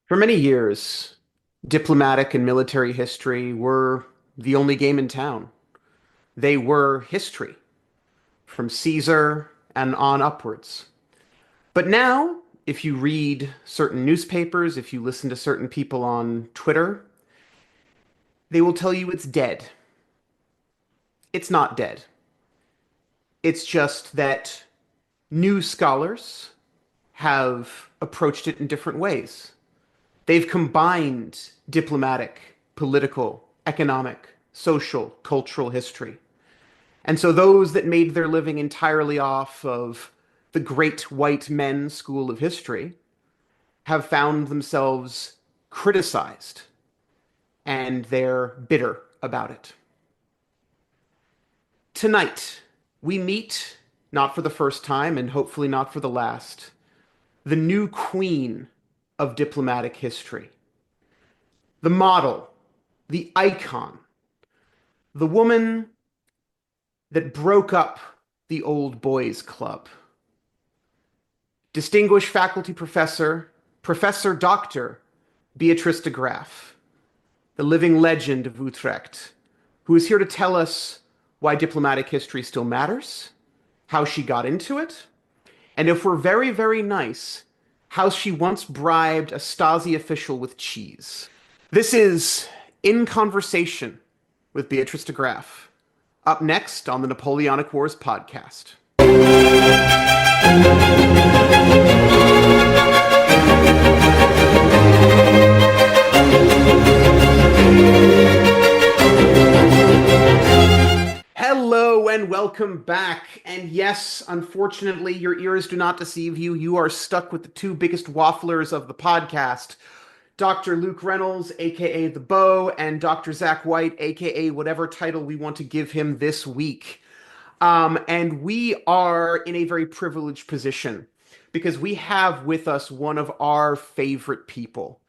For many years, diplomatic and military history were the only game in town. They were history, from Caesar and on upwards. But now, if you read certain newspapers, if you listen to certain people on Twitter, they will tell you it's dead. It's not dead. It's just that new scholars have approached it in different ways. They've combined diplomatic, political, economic, social, cultural history. And so those that made their living entirely off of the great white men school of history have found themselves criticized and they're bitter about it. Tonight, we meet, not for the first time and hopefully not for the last, the new queen of diplomatic history, the model, the icon, the woman that broke up the old boys club. Distinguished faculty professor, Professor Dr. Beatrice de Graaf, the living legend of Utrecht, who is here to tell us why diplomatic history still matters, how she got into it, and if we're very, very nice, how she once bribed a Stasi official with cheese. This is In Conversation with Beatrice de Graaf, up next on the Napoleonic Wars podcast. Hello and welcome back. And yes, unfortunately, your ears do not deceive you. You are stuck with the two biggest wafflers of the podcast, Dr. Luke Reynolds, aka The Beau, and Dr. Zach White, aka whatever title we want to give him this week. And we are in a very privileged position because we have with us one of our favorite people.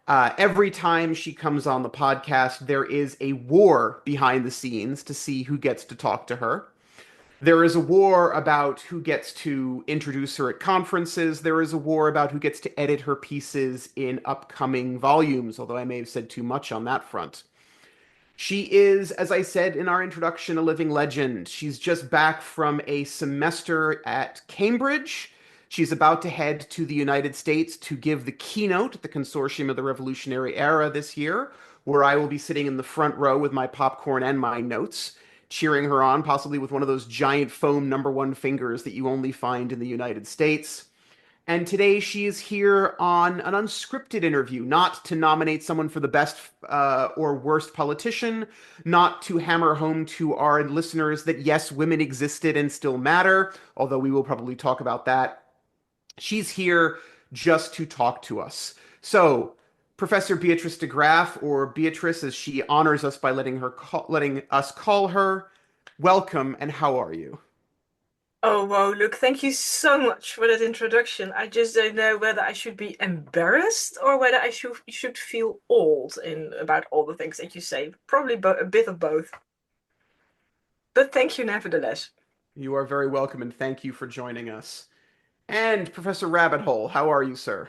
Every time she comes on the podcast, there is a war behind the scenes to see who gets to talk to her. There is a war about who gets to introduce her at conferences. There is a war about who gets to edit her pieces in upcoming volumes, although I may have said too much on that front. She is, as I said in our introduction, a living legend. She's just back from a semester at Cambridge. She's about to head to the United States to give the keynote at the Consortium of the Revolutionary Era this year, where I will be sitting in the front row with my popcorn and my notes, cheering her on, possibly with one of those giant foam #1 fingers that you only find in the United States. And today she is here on an unscripted interview, not to nominate someone for the best or worst politician, not to hammer home to our listeners that yes, women existed and still matter, although we will probably talk about that. She's here just to talk to us. So, Professor Beatrice de Graaf, or Beatrice as she honors us by letting us call her, welcome and how are you? Oh, wow, look, thank you so much for that introduction. I just don't know whether I should be embarrassed or whether I should feel old in about all the things that you say. Probably a bit of both. But thank you nevertheless. You are very welcome and thank you for joining us. And Professor Rabbit Hole, how are you, sir?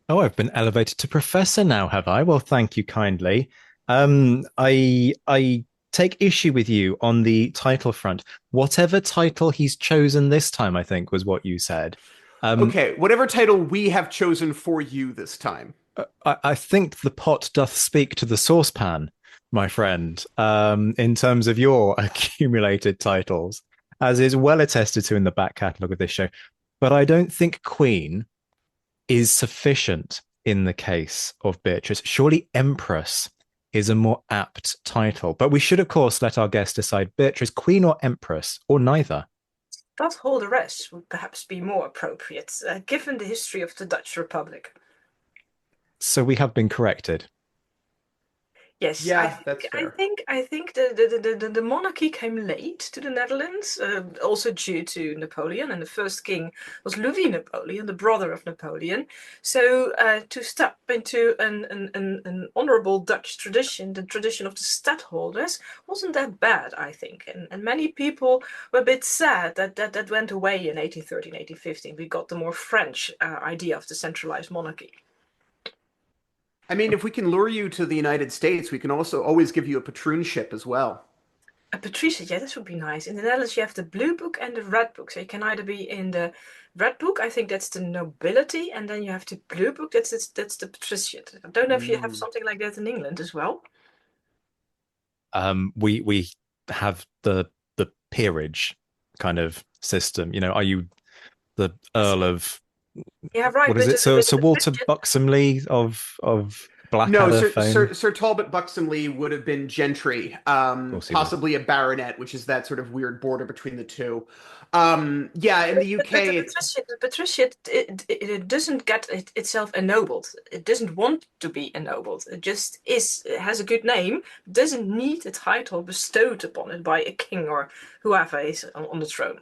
Oh, I've been elevated to professor now, have I? Well, thank you kindly. I take issue with you on the title front. Whatever title he's chosen this time, I think was what you said. Um, Okay, whatever title we have chosen for you this time. I think the pot doth speak to the saucepan, my friend, in terms of your accumulated titles, as is well attested to in the back catalogue of this show. But I don't think Queen is sufficient in the case of Beatrice. Surely Empress is a more apt title. But we should, of course, let our guest decide Beatrice, Queen or Empress, or neither. That whole rest would perhaps be more appropriate, given the history of the Dutch Republic. So we have been corrected. Yes, Yeah, that's I fair. think I think the monarchy came late to the Netherlands, also due to Napoleon, and the first king was Louis Napoleon, the brother of Napoleon. So to step into an honorable Dutch tradition, the tradition of the stadholders, wasn't that bad, I think. And many people were a bit sad that went away in 1813, 1815. We got the more French idea of the centralized monarchy. I mean, if we can lure you to the United States, we can also always give you a patroonship as well. A Patricia, yeah, this would be nice. In the Netherlands, you have the blue book and the red book. So you can either be in the red book, I think that's the nobility, and then you have the blue book, that's the patriciate. I don't know if you have Mm. something like that in England as well. We have the peerage kind of system. Are you the Earl of Yeah, right, what is but it? Sir Walter Buxomley of No, Blackadder Sir, fame? Sir Talbot Buxomley would have been gentry, Of course he would. possibly a baronet, which is that sort of weird border between the two. Yeah, in the but UK, the patriciate, it doesn't get itself ennobled. It doesn't want to be ennobled. It just is. It has a good name. Doesn't need a title bestowed upon it by a king or whoever is on the throne.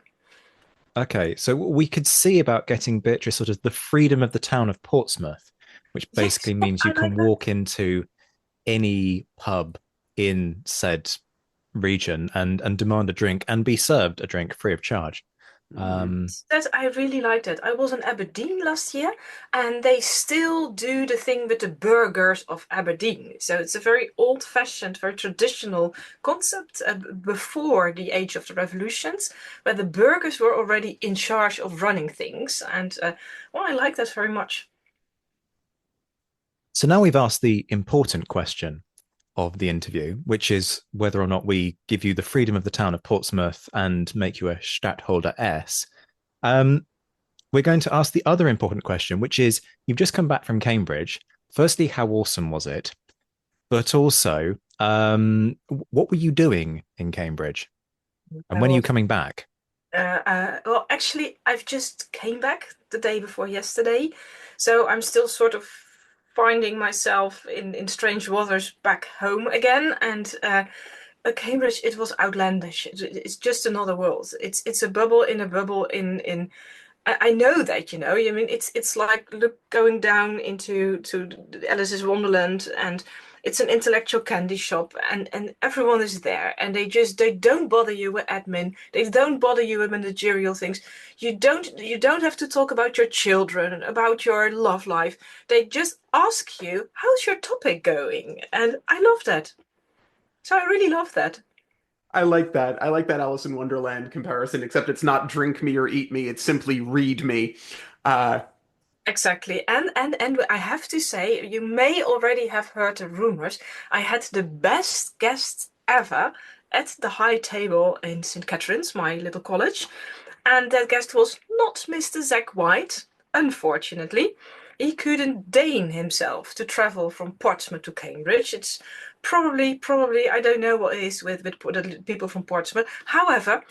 Okay, so we could see about getting Beatrice sort of the freedom of the town of Portsmouth, which Yes, basically oh, means I you like can that. walk into any pub in said region and demand a drink and be served a drink free of charge. Um, That I really like that. I was in Aberdeen last year, and they still do the thing with the burgers of Aberdeen. So it's a very old-fashioned, very traditional concept before the age of the revolutions, where the burgers were already in charge of running things. And well, I like that very much. so now we've asked the important question of the interview, which is whether or not we give you the freedom of the town of Portsmouth and make you a Stadtholder S. Um, we're going to ask the other important question, which is you've just come back from Cambridge. Firstly, how awesome was it? But also, what were you doing in Cambridge? And I when are you was coming back? well, actually, I've just came back the day before yesterday, so I'm still sort of finding myself in strange waters back home again. And Cambridge, it was outlandish. It's just another world. It's a bubble in a bubble in I know that, I mean, it's like look going down into Alice's Wonderland, and it's an intellectual candy shop, and everyone is there, and they don't bother you with admin, they don't bother you with managerial things. You don't have to talk about your children, about your love life. They just ask you, how's your topic going? And I love that. So I really love that. I like that. I like that Alice in Wonderland comparison, except it's not drink me or eat me, it's simply read me. Uh, Exactly. And I have to say, you may already have heard the rumors. I had the best guest ever at the high table in St. Catherine's, my little college. And that guest was not Mr. Zack White, unfortunately. He couldn't deign himself to travel from Portsmouth to Cambridge. It's probably, I don't know what it is with the people from Portsmouth. However,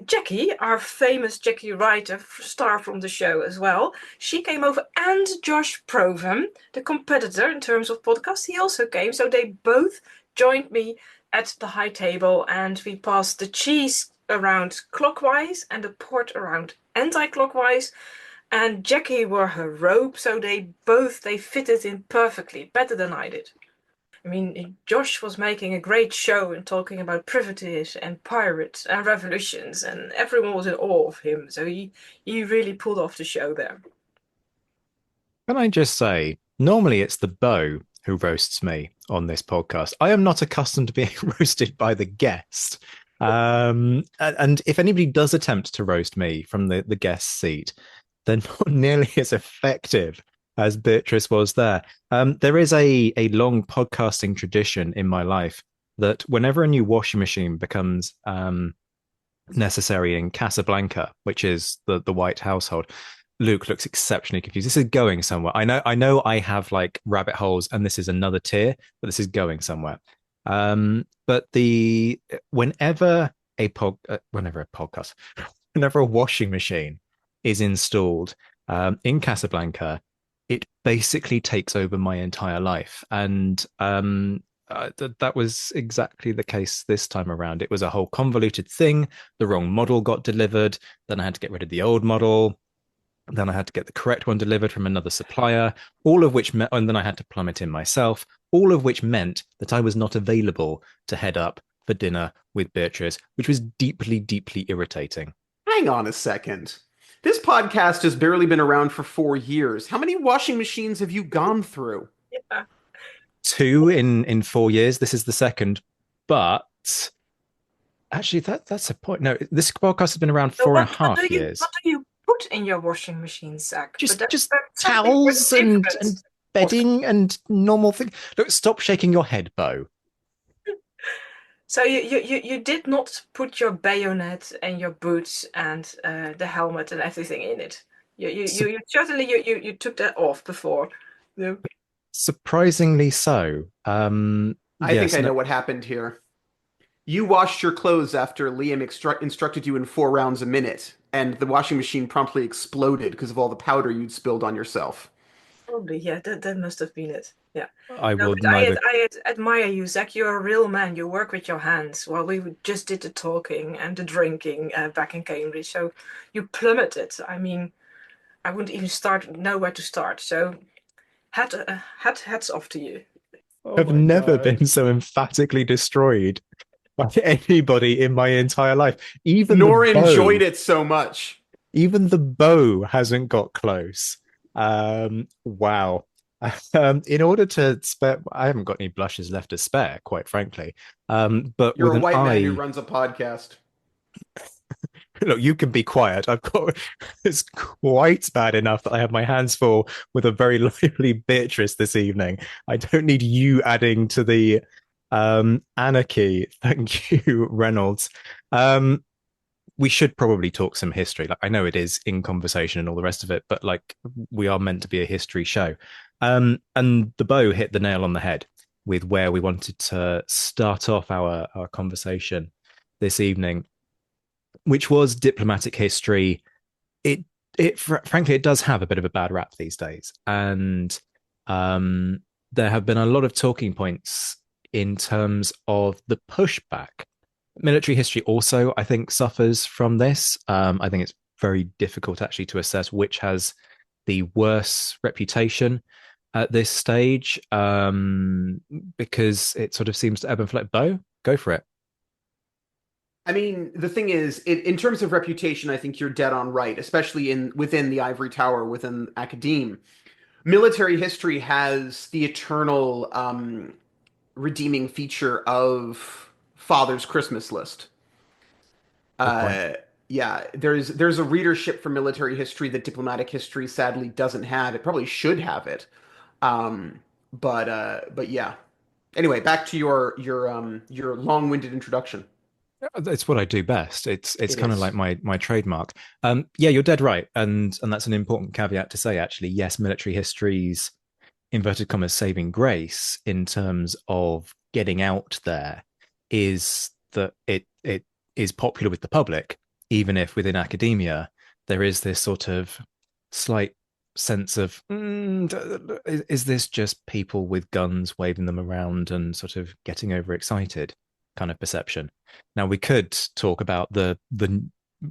Jackie, our famous Jackie writer, star from the show as well, she came over, and Josh Proven, the competitor in terms of podcast, he also came. So they both joined me at the high table, and we passed the cheese around clockwise and the port around anti-clockwise. And Jackie wore her robe, so they fitted in perfectly, better than I did. I mean, Josh was making a great show and talking about privateers and pirates and revolutions, and everyone was in awe of him. So he really pulled off the show there. Can I just say, normally it's the beau who roasts me on this podcast. I am not accustomed to being roasted by the guest. And if anybody does attempt to roast me from the guest seat, they're not nearly as effective as Beatrice was there. There is a long podcasting tradition in my life that whenever a new washing machine becomes necessary in Casablanca, which is the White household, Luke looks exceptionally confused. This is going somewhere. I know I have like rabbit holes and this is another tier, but this is going somewhere. But the whenever a podcast, whenever a washing machine is installed in Casablanca, it basically takes over my entire life. And that was exactly the case this time around. It was a whole convoluted thing. The wrong model got delivered. Then I had to get rid of the old model. Then I had to get the correct one delivered from another supplier, all of which meant, and then I had to plumb it in myself, all of which meant that I was not available to head up for dinner with Beatrice, which was deeply, deeply irritating. Hang on a second. This podcast has barely been around for 4 years. How many washing machines have you gone through? Yeah. two in 4 years. This is the second, but actually, that's a point. No, this podcast has been around So four and a what half what years. do you put in your washing machine, Zach? But Just that's something with towels and difference. bedding and normal things. Look, stop shaking your head, Bo. So you did not put your bayonet and your boots and the helmet and everything in it. You certainly you took that off before. No. Surprisingly so. I think Yes, I no, know what happened here. You washed your clothes after Liam instructed you in 4 rounds a minute, and the washing machine promptly exploded because of all the powder you'd spilled on yourself. Probably, yeah, that must have been it. Yeah. I No, will but neither. I admire you, Zach. You're a real man. You work with your hands while we just did the talking and the drinking back in Cambridge. So you plummeted. I mean, I wouldn't even know where to start. So hats off to you. Oh I've my never God. been so emphatically destroyed by anybody in my entire life. Nor enjoyed it so much. Even the bow hasn't got close. Wow. In order to spare, I haven't got any blushes left to spare, quite frankly. But You're with a an white man who eye, runs a podcast. look, you can be quiet. I've got it's quite bad enough that I have my hands full with a very lively Beatrice this evening. I don't need you adding to the anarchy. Thank you, Reynolds. Um, we should probably talk some history. Like I know it is in conversation and all the rest of it, but like we are meant to be a history show. And the bow hit the nail on the head with where we wanted to start off our conversation this evening, which was diplomatic history. Frankly it does have a bit of a bad rap these days, and there have been a lot of talking points in terms of the pushback. Military history also, I think, suffers from this. I think it's very difficult actually to assess which has the worse reputation at this stage, because it sort of seems to ebb and flow. Bo, go for it. I mean, the thing is, in terms of reputation, I think you're dead on right, especially in within the ivory tower, within academe. Military history has the eternal redeeming feature of Father's Christmas list. Good point. Uh, yeah, there's a readership for military history that diplomatic history sadly doesn't have. It probably should have it. But yeah. Anyway, back to your long-winded introduction. It's what I do best. It's It kind of is. like my trademark. Yeah, you're dead right, and that's an important caveat to say. Actually, yes, military history's inverted commas saving grace in terms of getting out there is that it is popular with the public, even if within academia there is this sort of slight sense of is this just people with guns waving them around and sort of getting overexcited kind of perception. Now we could talk about the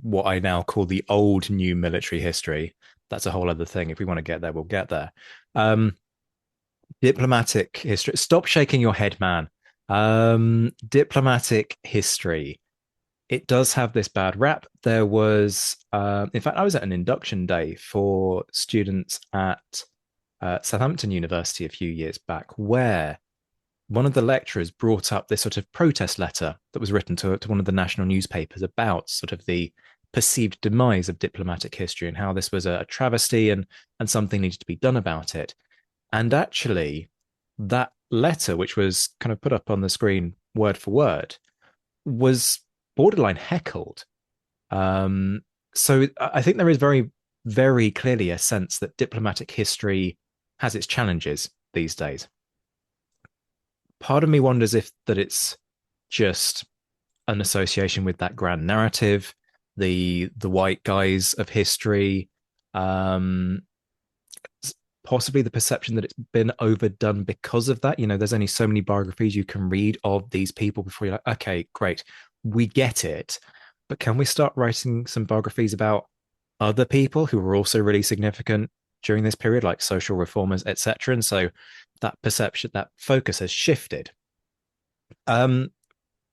what I now call the old new military history. That's a whole other thing. If we want to get there, we'll get there. Um, Diplomatic history. Stop shaking your head, man. Diplomatic history. It does have this bad rap. There was, in fact, I was at an induction day for students at Southampton University a few years back, where one of the lecturers brought up this sort of protest letter that was written to one of the national newspapers about sort of the perceived demise of diplomatic history and how this was a travesty and something needed to be done about it. And actually, that letter, which was kind of put up on the screen word for word, was borderline heckled. So I think there is very, very clearly a sense that diplomatic history has its challenges these days. Part of me wonders if that it's just an association with that grand narrative, the white guys of history, um, possibly the perception that it's been overdone because of that. You know, there's only so many biographies you can read of these people before you're like, okay, great, we get it. But can we start writing some biographies about other people who were also really significant during this period, like social reformers, etc.? And so that perception, that focus has shifted. Um,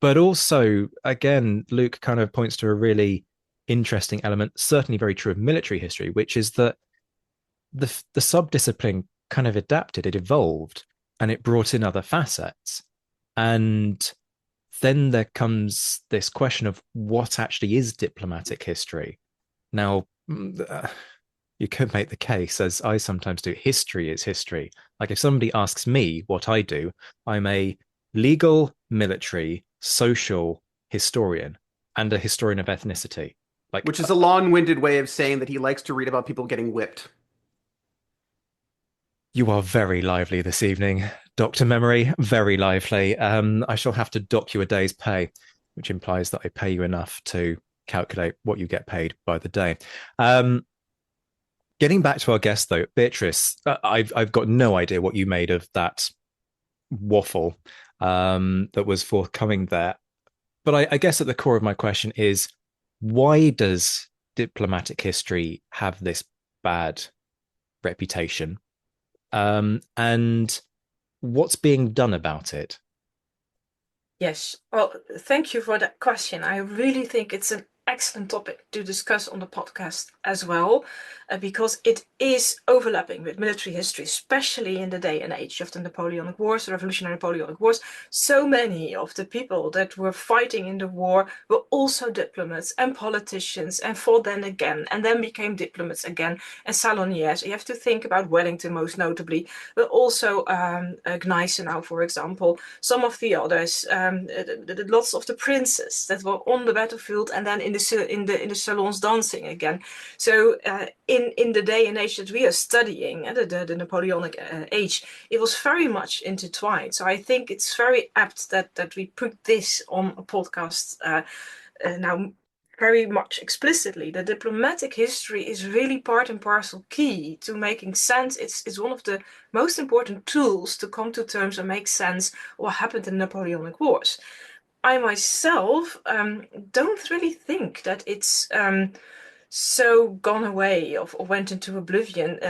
but also, again, Luke kind of points to a really interesting element, certainly very true of military history, which is that the subdiscipline kind of adapted, it evolved, and it brought in other facets. And then there comes this question of what actually is diplomatic history. Now, you could make the case, as I sometimes do, history is history. Like if somebody asks me what I do, I'm a legal, military, social historian and a historian of ethnicity. Like, Which is a long-winded way of saying that he likes to read about people getting whipped. you are very lively this evening, Dr. Memory, very lively. I shall have to dock you a day's pay, which implies that I pay you enough to calculate what you get paid by the day. Getting back to our guest, though, Beatrice, I've got no idea what you made of that waffle that was forthcoming there. But I guess at the core of my question is, why does diplomatic history have this bad reputation? And what's being done about it? Yes, well, thank you for that question. I really think it's an excellent topic to discuss on the podcast as well, because it is overlapping with military history, especially in the day and age of the Napoleonic Wars, the Revolutionary Napoleonic Wars. So many of the people that were fighting in the war were also diplomats and politicians and fought then again and then became diplomats again and saloniers. You have to think about Wellington most notably, but also Gneisenau, for example, some of the others, lots of the princes that were on the battlefield and then in the salons dancing again. So in the day and age that we are studying, the Napoleonic age, it was very much intertwined. So I think it's very apt that we put this on a podcast now very much explicitly. The diplomatic history is really part and parcel key to making sense. It's one of the most important tools to come to terms and make sense what happened in the Napoleonic Wars. I myself don't really think that it's so gone away or went into oblivion.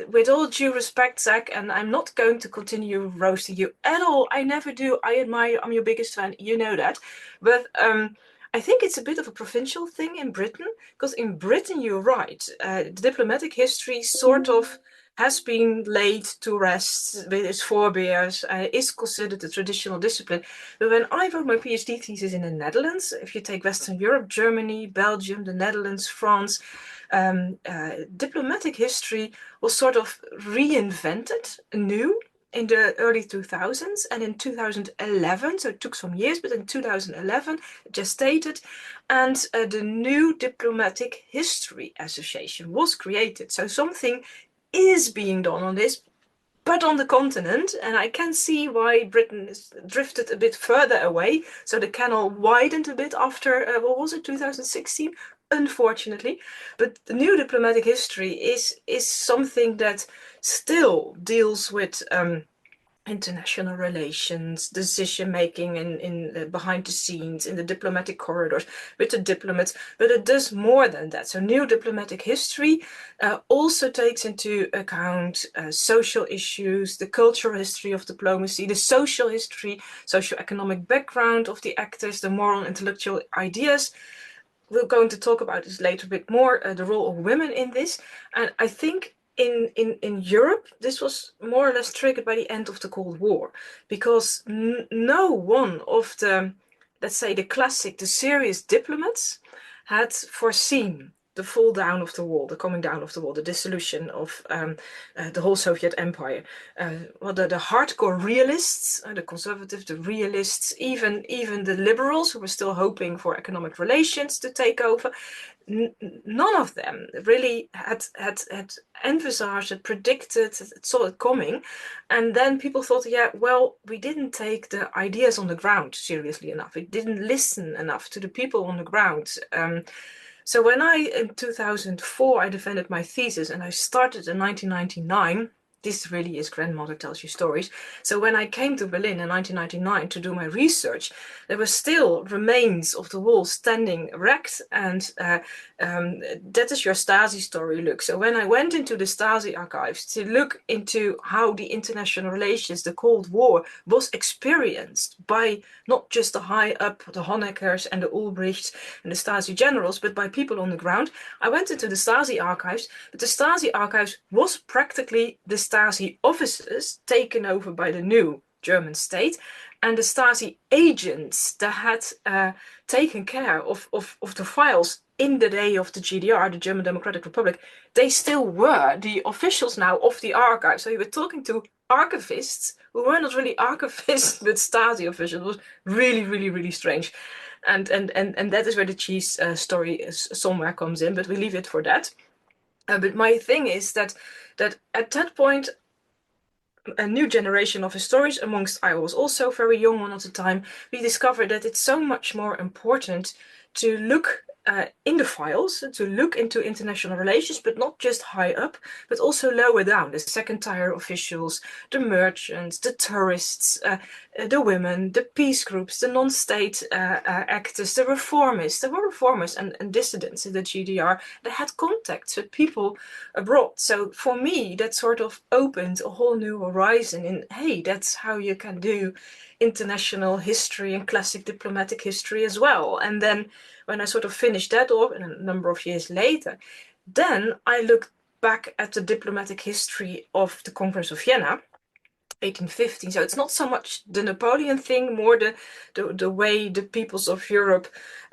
With all due respect, Zach, and I'm not going to continue roasting you at all. I never do. I admire. I'm your biggest fan. You know that. But I think it's a bit of a provincial thing in Britain, because in Britain, you're right. Diplomatic history sort of has been laid to rest with its forebears, is considered a traditional discipline. But when I wrote my PhD thesis in the Netherlands, if you take Western Europe, Germany, Belgium, the Netherlands, France, diplomatic history was sort of reinvented anew in the early 2000s, and in 2011, so it took some years, but in 2011 it gestated, and the new Diplomatic History Association was created. So something is being done on this, but on the continent, and I can see why Britain has drifted a bit further away. So the canal widened a bit after, what was it, 2016? Unfortunately. But the new diplomatic history is something that still deals with international relations, decision making in behind the scenes, in the diplomatic corridors with the diplomats, but it does more than that. So new diplomatic history also takes into account social issues, the cultural history of diplomacy, the social history, socio-economic background of the actors, the moral and intellectual ideas. We're going to talk about this later a bit more, the role of women in this. And I think in Europe, this was more or less triggered by the end of the Cold War, because no one of the, let's say, the serious diplomats had foreseen the fall down of the wall, the coming down of the wall, the dissolution of the whole Soviet Empire. Well, the hardcore realists, the conservatives, the realists, even the liberals who were still hoping for economic relations to take over, none of them really had envisaged it, predicted, saw it coming. And then people thought, yeah, well, we didn't take the ideas on the ground seriously enough. We didn't listen enough to the people on the ground. So when in 2004, I defended my thesis and I started in 1999, this really is Grandmother Tells You Stories. So when I came to Berlin in 1999 to do my research, there were still remains of the wall standing erect, and that is your Stasi story, Luke. So when I went into the Stasi archives to look into how the international relations, the Cold War, was experienced by not just the high up, the Honeckers and the Ulbrichts and the Stasi generals, but by people on the ground, I went into the Stasi archives, but the Stasi archives was practically the Stasi offices taken over by the new German state, and the Stasi agents that had taken care of the files in the day of the GDR, the German Democratic Republic, they still were the officials now of the archive. So you were talking to archivists who were not really archivists, but Stasi officials. It was really, really, really strange. And that is where the cheese story somewhere comes in, but we leave it for that. But my thing is that at that point, a new generation of historians, amongst I was also a very young one at the time, we discovered that it's so much more important to look in the files, to look into international relations, but not just high up, but also lower down, the second tier officials, the merchants, the tourists, the women, the peace groups, the non-state actors, the reformists. There were reformers and dissidents in the GDR that had contacts with people abroad. So for me, that sort of opened a whole new horizon in, hey, that's how you can do international history and classic diplomatic history as well. And then when I sort of finished that off, and a number of years later, then I looked back at the diplomatic history of the Conference of Vienna, 1815. So it's not so much the Napoleon thing, more the way the peoples of Europe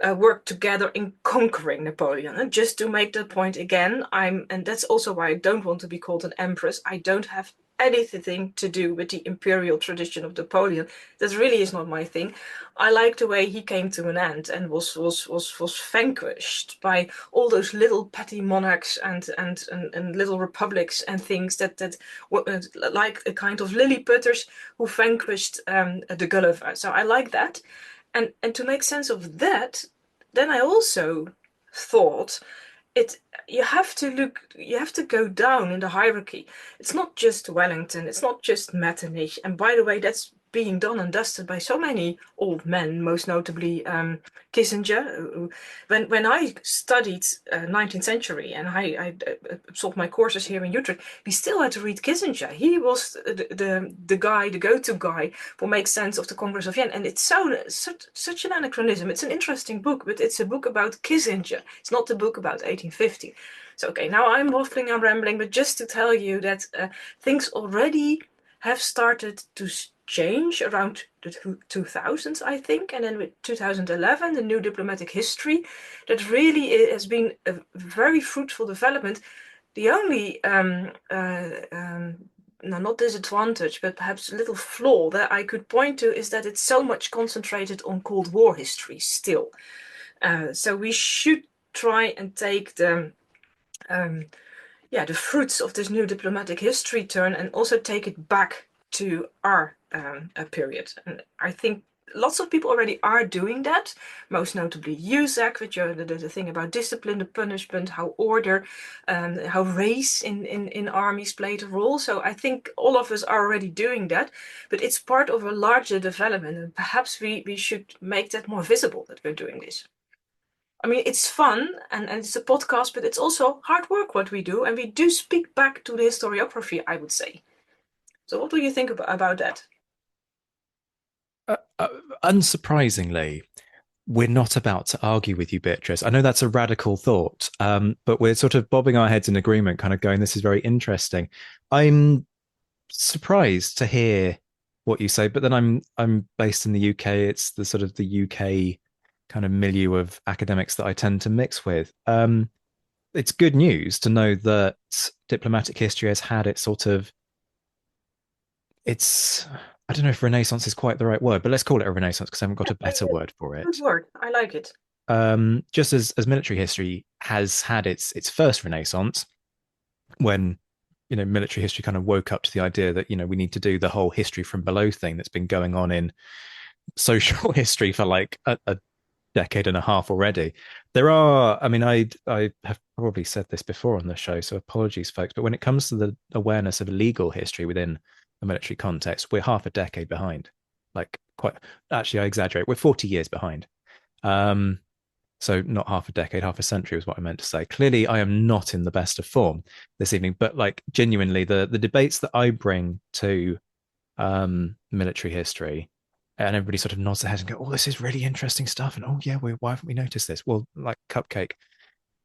worked together in conquering Napoleon. And just to make that point again, and that's also why I don't want to be called an empress. I don't have anything to do with the imperial tradition of Napoleon. That really is not my thing. I like the way he came to an end and was vanquished by all those little petty monarchs and little republics and things that were like a kind of Lilliputters who vanquished the Gulliver. So I like that. And to make sense of that, then I also thought you have to go down in the hierarchy. It's not just Wellington, it's not just Metternich. And by the way, that's being done and dusted by so many old men, most notably Kissinger. When I studied 19th century and I absorbed my courses here in Utrecht, we still had to read Kissinger. He was the guy, the go-to guy for make sense of the Congress of Vienna. And it's such an anachronism. It's an interesting book, but it's a book about Kissinger. It's not a book about 1850. So, okay, now I'm waffling, I'm rambling, but just to tell you that things already have started to change around the 2000s, I think, and then with 2011, the new diplomatic history, that really has been a very fruitful development. The only, not disadvantage, but perhaps a little flaw that I could point to is that it's so much concentrated on Cold War history still. So we should try and take the fruits of this new diplomatic history turn and also take it back to our period. And I think lots of people already are doing that, most notably USAC, which are the thing about discipline, the punishment, how order, how race in armies played a role. So I think all of us are already doing that, but it's part of a larger development, and perhaps we should make that more visible that we're doing this. I mean, it's fun and it's a podcast, but it's also hard work what we do, and we do speak back to the historiography, I would say. So what do you think about that? Unsurprisingly, we're not about to argue with you, Beatrice. I know that's a radical thought, but we're sort of bobbing our heads in agreement, kind of going, this is very interesting. I'm surprised to hear what you say, but then I'm based in the UK. It's the sort of the UK kind of milieu of academics that I tend to mix with. It's good news to know that diplomatic history has had its sort of, I don't know if Renaissance is quite the right word, but let's call it a Renaissance because I haven't got a better word for it. Good word. I like it. Just as military history has had its first Renaissance, when military history kind of woke up to the idea that we need to do the whole history from below thing that's been going on in social history for like a decade and a half already. There are, I mean, I have probably said this before on the show, so apologies, folks, but when it comes to the awareness of legal history within a military context, we're half a decade behind. Like, quite actually, I exaggerate. We're 40 years behind. So not half a decade, half a century was what I meant to say. Clearly, I am not in the best of form this evening, but like genuinely, the debates that I bring to military history, and everybody sort of nods their head and go, "Oh, this is really interesting stuff," and "Oh, yeah, why haven't we noticed this?" Well, like Cupcake,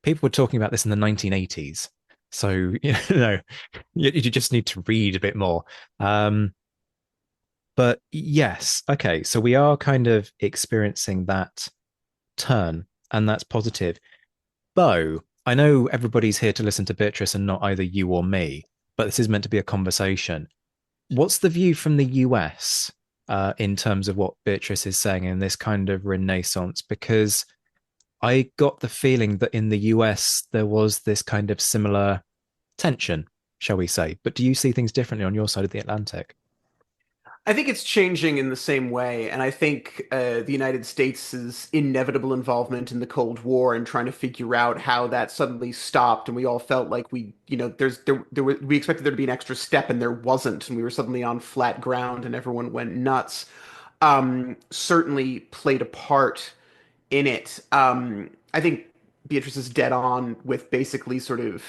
people were talking about this in the 1980s. So, you just need to read a bit more. But yes, okay, so we are kind of experiencing that turn, and that's positive. Bo, I know everybody's here to listen to Beatrice and not either you or me, but this is meant to be a conversation. What's the view from the US in terms of what Beatrice is saying in this kind of renaissance? Because I got the feeling that in the US there was this kind of similar tension, shall we say. But do you see things differently on your side of the Atlantic? I think it's changing in the same way, and I think the United States' inevitable involvement in the Cold War and trying to figure out how that suddenly stopped, and we all felt like we expected there to be an extra step, and there wasn't, and we were suddenly on flat ground, and everyone went nuts. Certainly played a part in it. I think Beatrice is dead on with basically sort of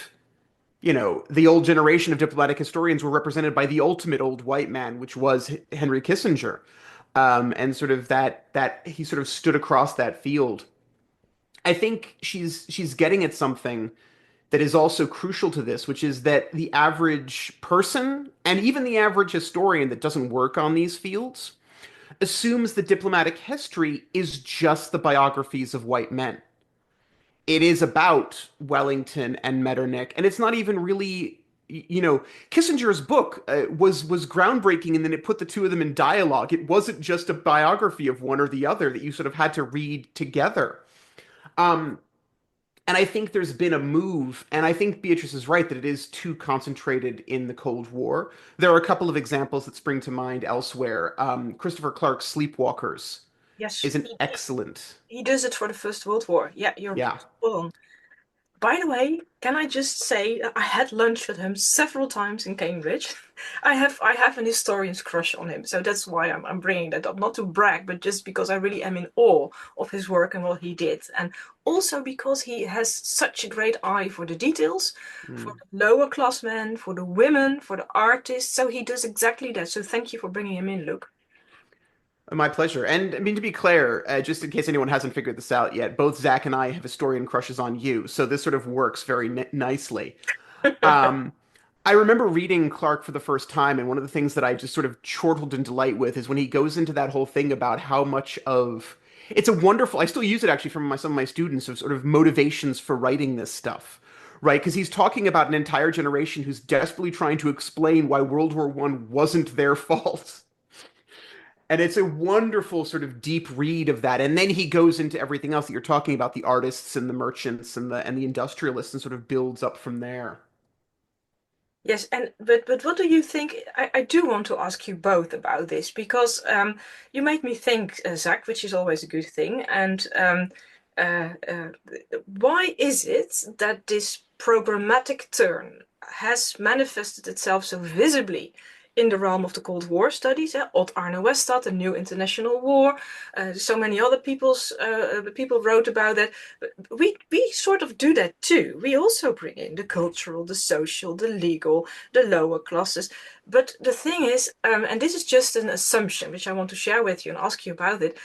the old generation of diplomatic historians were represented by the ultimate old white man, which was Henry Kissinger, and sort of that he sort of stood across that field. I think she's getting at something that is also crucial to this, which is that the average person and even the average historian that doesn't work on these fields assumes that diplomatic history is just the biographies of white men. It is about Wellington and Metternich, and it's not even really, Kissinger's book was groundbreaking, and then it put the two of them in dialogue. It wasn't just a biography of one or the other that you sort of had to read together. Um, and I think there's been a move, and I think Beatrice is right that it is too concentrated in the Cold War. There are a couple of examples that spring to mind elsewhere. Christopher Clark's Sleepwalkers Yes, is an excellent, he does it for the First World War. Yeah, you're yeah. spot on. By the way, can I just say that I had lunch with him several times in Cambridge. I have an historian's crush on him, so that's why I'm bringing that up. Not to brag, but just because I really am in awe of his work and what he did, and also because he has such a great eye for the details, for Mm. the lower class men, for the women, for the artists. So he does exactly that. So thank you for bringing him in, Luke. My pleasure. And I mean, to be clear, just in case anyone hasn't figured this out yet, both Zach and I have historian crushes on you, so this sort of works very nicely. Um, I remember reading Clark for the first time, and one of the things that I just sort of chortled in delight with is when he goes into that whole thing about how much of it's a wonderful. I still use it actually from some of my students of sort of motivations for writing this stuff, right? Because he's talking about an entire generation who's desperately trying to explain why World War One wasn't their fault. And it's a wonderful sort of deep read of that. And then he goes into everything else that you're talking about, the artists and the merchants and the industrialists, and sort of builds up from there. Yes, and but what do you think? I do want to ask you both about this because you made me think, Zach, which is always a good thing. And uh, uh, why is it that this programmatic turn has manifested itself so visibly in the realm of the Cold War studies? Odd Arne Westad, A New International War. So many other people wrote about that. But we sort of do that too. We also bring in the cultural, the social, the legal, the lower classes. But the thing is, and this is just an assumption which I want to share with you and ask you about it.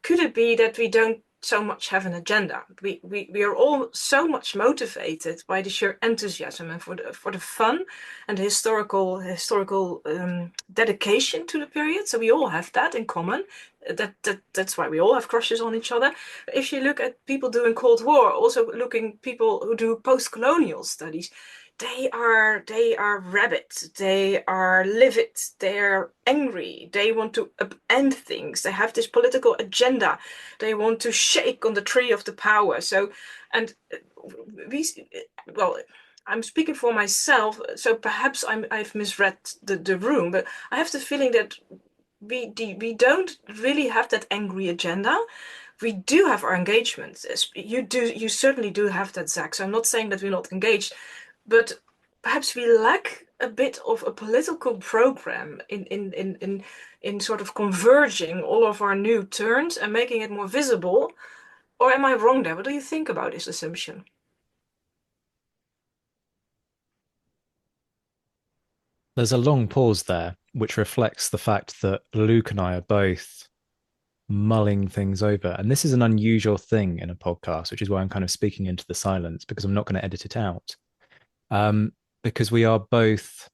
Could it be that we don't so much have an agenda? We are all so much motivated by the sheer enthusiasm and for the fun and the historical dedication to the period. So we all have that in common. That's why we all have crushes on each other. If you look at people doing Cold War, also looking people who do post-colonial studies, they are rabid, they are livid, they're angry, they want to upend things, they have this political agenda, they want to shake on the tree of the power. So, and we, well, I'm speaking for myself, so perhaps I've misread the room, but I have the feeling that we don't really have that angry agenda. We do have our engagements. You certainly do have that, Zach. So I'm not saying that we're not engaged, but perhaps we lack a bit of a political program in sort of converging all of our new turns and making it more visible. Or am I wrong there? What do you think about this assumption? There's a long pause there, which reflects the fact that Luke and I are both mulling things over. And this is an unusual thing in a podcast, which is why I'm kind of speaking into the silence because I'm not going to edit it out. because we are both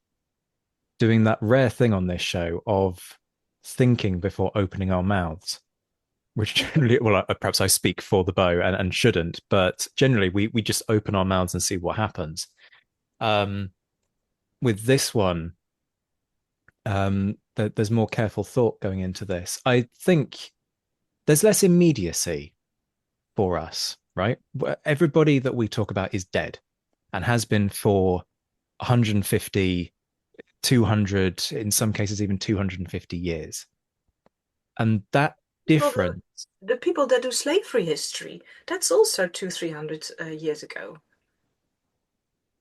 doing that rare thing on this show of thinking before opening our mouths, which generally, well, perhaps I speak for the bow and shouldn't, but generally we just open our mouths and see what happens. Um, with this one, there's more careful thought going into this. I think there's less immediacy for us, right? Everybody that we talk about is dead and has been for 150, 200, in some cases, even 250 years. And that Well, difference, the people that do slavery history, that's also 300 years ago.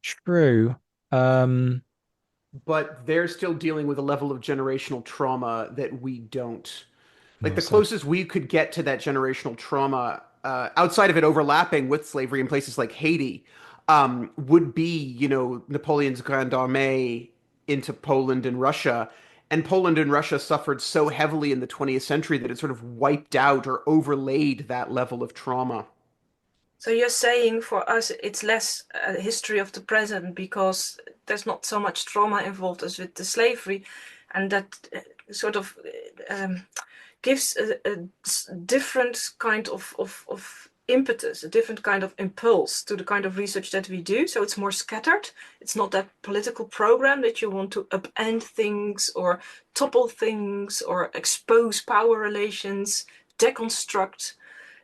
true. Um, But they're still dealing with a level of generational trauma that we don't. Like well, the so closest we could get to that generational trauma, outside of it overlapping with slavery in places like Haiti, would be, Napoleon's Grande Armée into Poland and Russia. And Poland and Russia suffered so heavily in the 20th century that it sort of wiped out or overlaid that level of trauma. So you're saying for us it's less a history of the present because there's not so much trauma involved as with the slavery, and that sort of um, gives a different kind of impetus, a different kind of impulse to the kind of research that we do. So it's more scattered. It's not that political program that you want to upend things or topple things or expose power relations, deconstruct,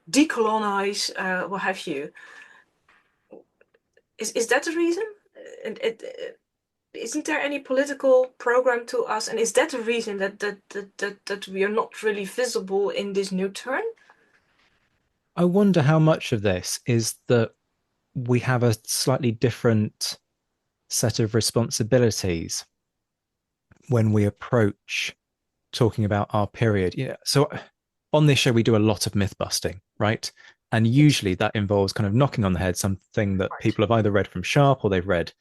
decolonize, what have you. Is that the reason? And isn't there any political program to us? And is that the reason that we are not really visible in this new turn? I wonder how much of this is that we have a slightly different set of responsibilities when we approach talking about our period. Yeah. So on this show, we do a lot of myth busting, right? And usually that involves kind of knocking on the head something that Right. people have either read from Sharp or they've read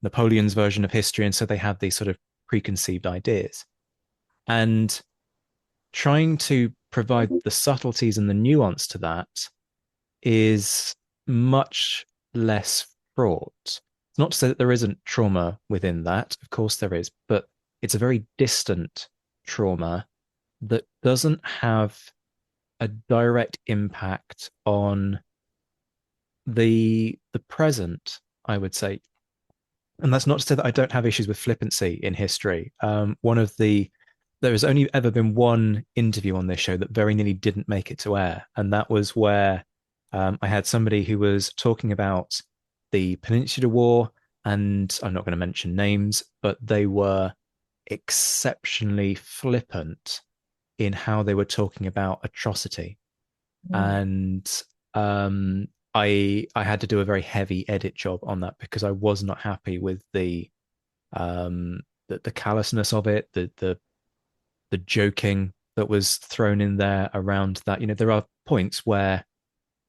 Napoleon's version of history. And so they have these sort of preconceived ideas. And trying to provide the subtleties and the nuance to that is much less fraught. It's not to say that there isn't trauma within that. Of course there is, but it's a very distant trauma that doesn't have a direct impact on the present, I would say. And that's not to say that I don't have issues with flippancy in history. There has only ever been one interview on this show that very nearly didn't make it to air, and that was where I had somebody who was talking about the Peninsular War, and I'm not going to mention names, but they were exceptionally flippant in how they were talking about atrocity. Mm. And I had to do a very heavy edit job on that because I was not happy with the callousness of it, the joking that was thrown in there around that. You know, there are points where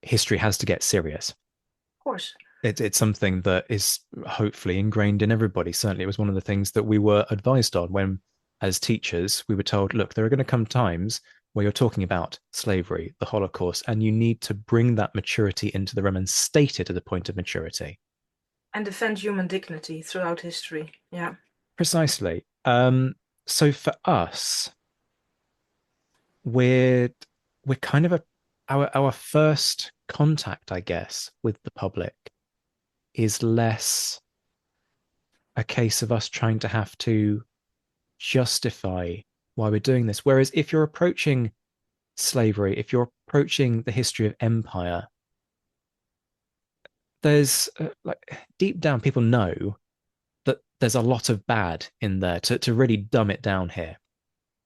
history has to get serious. Of course. It's something that is hopefully ingrained in everybody. Certainly, it was one of the things that we were advised on when, as teachers, we were told, look, there are going to come times where you're talking about slavery, the Holocaust, and you need to bring that maturity into the room and state it at a point of maturity. And defend human dignity throughout history. Yeah. Precisely. So for us, we're we're kind of our first contact, I guess, with the public is less a case of us trying to have to justify why we're doing this. Whereas if you're approaching slavery, if you're approaching the history of empire, there's like deep down people know that there's a lot of bad in there to really dumb it down here.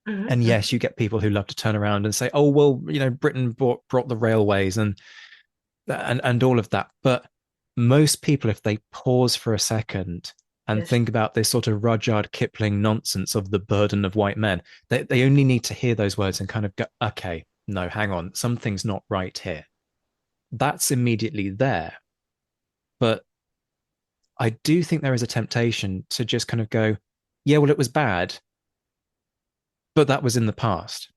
And Mm-hmm. yes, you get people who love to turn around and say, "Oh, well, you know, Britain brought the railways and all of that." But most people, if they pause for a second and Yes. think about this sort of Rudyard Kipling nonsense of the burden of white men, they only need to hear those words and kind of go, "Okay, no, hang on, something's not right here." That's immediately there. But I do think there is a temptation to just kind of go, "Yeah, well, it was bad, but that was in the past."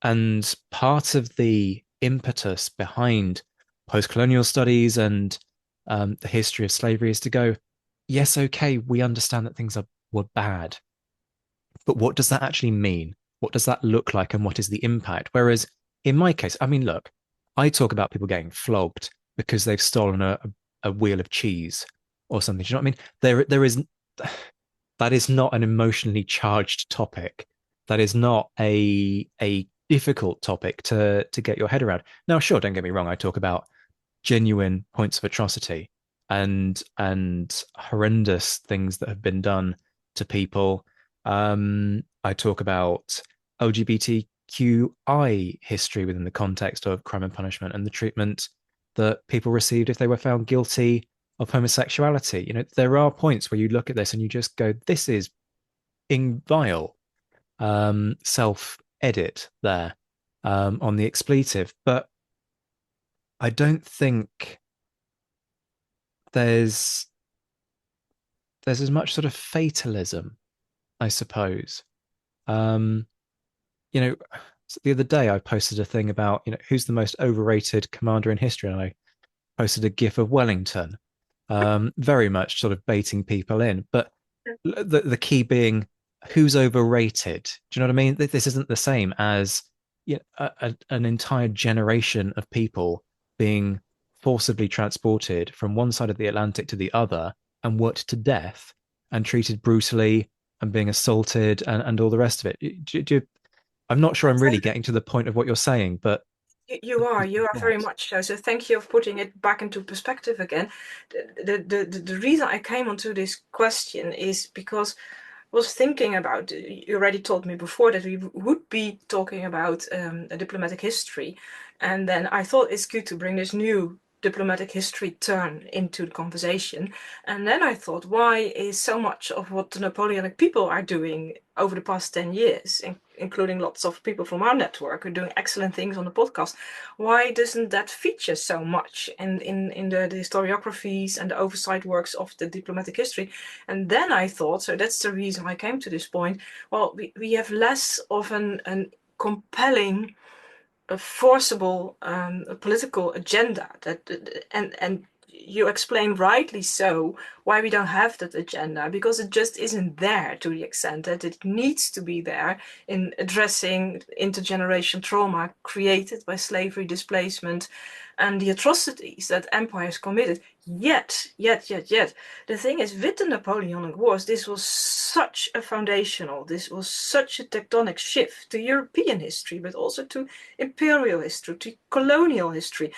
And part of the impetus behind post colonial studies and the history of slavery is to go, yes, okay, we understand that were bad, but what does that actually mean? What does that look like, and what is the impact? Whereas in my case, I mean, look, I talk about people getting flogged because they've stolen a wheel of cheese or something. Do you know what I mean? There is that is not an emotionally charged topic. That is not a difficult topic to get your head around. Now, sure, don't get me wrong. I talk about genuine points of atrocity and horrendous things that have been done to people. I talk about LGBTQI history within the context of crime and punishment and the treatment that people received if they were found guilty of homosexuality. You know, there are points where you look at this and you just go, this is in vile self edit there on the expletive. But I don't think there's there's as much sort of fatalism, I suppose. Um, you know, the other day I posted a thing about, who's the most overrated commander in history, and I posted a GIF of Wellington, very much sort of baiting people in. But the key being who's overrated. Do you know what I mean? This isn't the same as an entire generation of people being forcibly transported from one side of the Atlantic to the other and worked to death and treated brutally and being assaulted and all the rest of it. I'm not sure I'm really getting to the point of what you're saying, but You are very much so. So thank you for putting it back into perspective again. The reason I came onto this question is because I was thinking about, you already told me before that we would be talking about a diplomatic history. And then I thought it's good to bring this new diplomatic history turn into the conversation. And then I thought, why is so much of what the Napoleonic people are doing over the past 10 years, including lots of people from our network who are doing excellent things on the podcast, why doesn't that feature so much in the historiographies and the oversight works of the diplomatic history? And then I thought, so that's the reason I came to this point, well, we have less of an compelling, a forcible political agenda and you explain rightly so why we don't have that agenda, because it just isn't there to the extent that it needs to be there in addressing intergenerational trauma created by slavery, displacement, and the atrocities that empires committed. Yet, the thing is, with the Napoleonic Wars, this was such a foundational, this was such a tectonic shift to European history, but also to imperial history, to colonial history.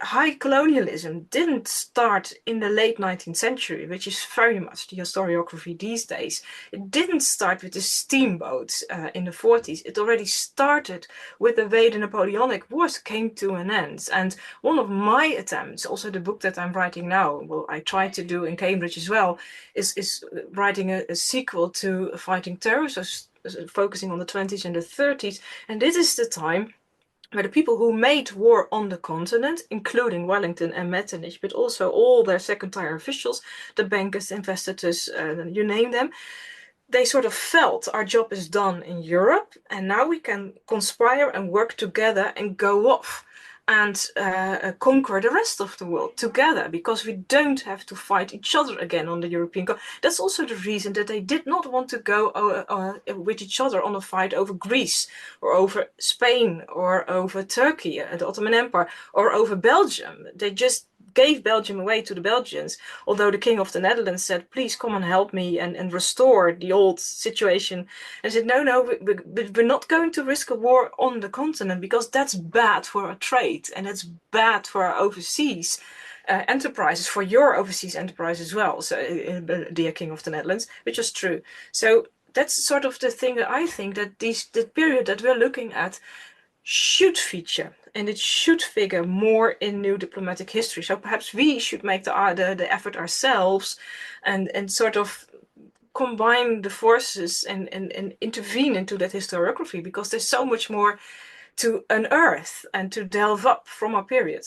High colonialism didn't start in the late 19th century, which is very much the historiography these days. It didn't start with the steamboats in the 40s. It already started with the way the Napoleonic Wars came to an end. And one of my attempts, also the book that I'm writing now, well, I tried to do in Cambridge as well, is writing a sequel to Fighting Terror, so focusing on the 20s and the 30s. And this is the time where the people who made war on the continent, including Wellington and Metternich, but also all their second-tier officials, the bankers, investors, you name them, they sort of felt our job is done in Europe, and now we can conspire and work together and go off and conquer the rest of the world together, because we don't have to fight each other again on the European. That's also the reason that they did not want to go with each other on a fight over Greece or over Spain or over Turkey, the Ottoman Empire, or over Belgium. They just gave Belgium away to the Belgians, although the King of the Netherlands said, please come and help me and restore the old situation. And said, no, we're not going to risk a war on the continent, because that's bad for our trade and that's bad for our overseas enterprises, for your overseas enterprise as well, so dear King of the Netherlands, which is true. So that's sort of the thing that I think that the period that we're looking at should feature, and it should figure more in new diplomatic history. So perhaps we should make the effort ourselves and sort of combine the forces and intervene into that historiography, because there's so much more to unearth and to delve up from our period.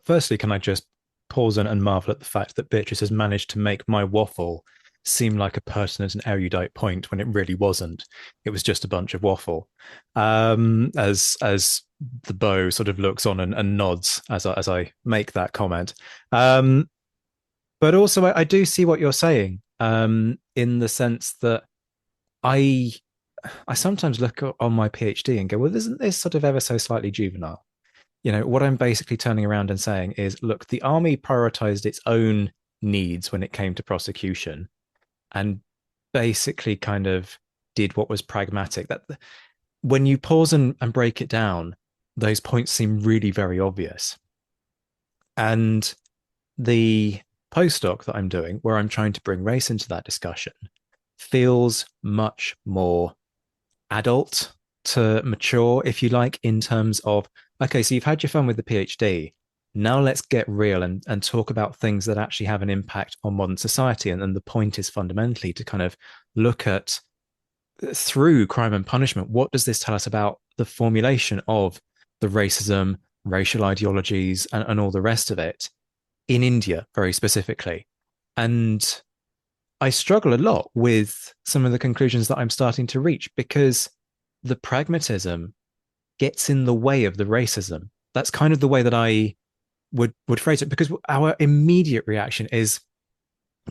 Firstly, can I just pause and marvel at the fact that Beatrice has managed to make my waffle seem like a pertinent and erudite point when it really wasn't. It was just a bunch of waffle. As the bow sort of looks on and nods as I make that comment. But also, I do see what you're saying, in the sense that I I sometimes look on my PhD and go, well, isn't this sort of ever so slightly juvenile? What I'm basically turning around and saying is, look, the army prioritized its own needs when it came to prosecution and basically kind of did what was pragmatic. That when you pause and break it down, those points seem really very obvious. And the postdoc that I'm doing, where I'm trying to bring race into that discussion, feels much more adult to mature, if you like, in terms of, okay, so you've had your fun with the PhD. Now let's get real and talk about things that actually have an impact on modern society. And then the point is fundamentally to kind of look at, through crime and punishment, what does this tell us about the formulation of the racism, racial ideologies, and all the rest of it in India, very specifically. And I struggle a lot with some of the conclusions that I'm starting to reach because the pragmatism gets in the way of the racism. That's kind of the way that I would phrase it, because our immediate reaction is,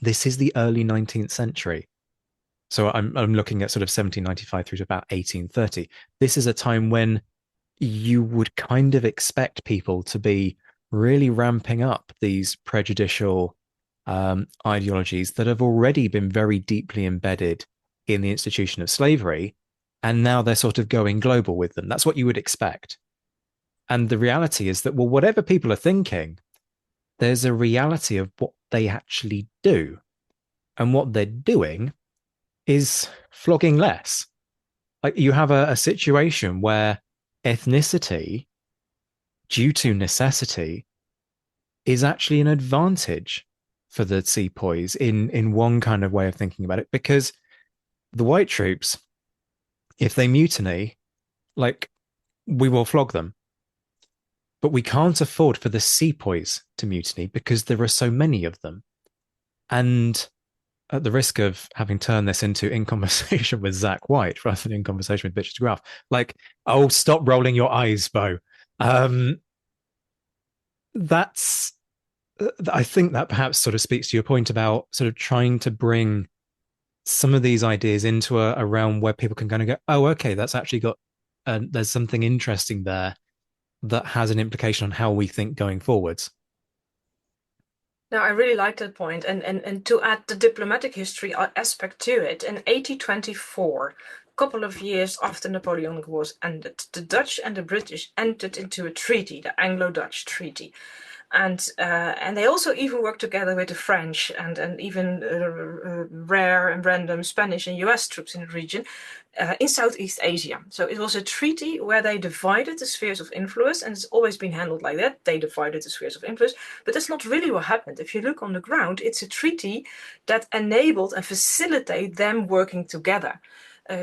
this is the early 19th century. So I'm looking at sort of 1795 through to about 1830. This is a time when you would kind of expect people to be really ramping up these prejudicial ideologies that have already been very deeply embedded in the institution of slavery. And now they're sort of going global with them. That's what you would expect. And the reality is that, well, whatever people are thinking, there's a reality of what they actually do. And what they're doing is flogging less. Like, you have a situation where ethnicity, due to necessity, is actually an advantage for the sepoys in one kind of way of thinking about it, because the white troops, if they mutiny, like, we will flog them. But we can't afford for the sepoys to mutiny because there are so many of them. And at the risk of having turned this into In Conversation with Zach White rather than In Conversation with Beatrice de Graaf, like, oh, stop rolling your eyes, Bo. That's, I think that perhaps sort of speaks to your point about sort of trying to bring some of these ideas into a realm where people can kind of go, oh, okay, that's actually got, there's something interesting there that has an implication on how we think going forwards. Now, I really like that point. And to add the diplomatic history aspect to it, in 1824, a couple of years after Napoleonic Wars ended, the Dutch and the British entered into a treaty, the Anglo-Dutch Treaty. And they also even worked together with the French and even rare and random Spanish and US troops in the region in Southeast Asia. So it was a treaty where they divided the spheres of influence, and it's always been handled like that. They divided the spheres of influence, but that's not really what happened. If you look on the ground, it's a treaty that enabled and facilitated them working together.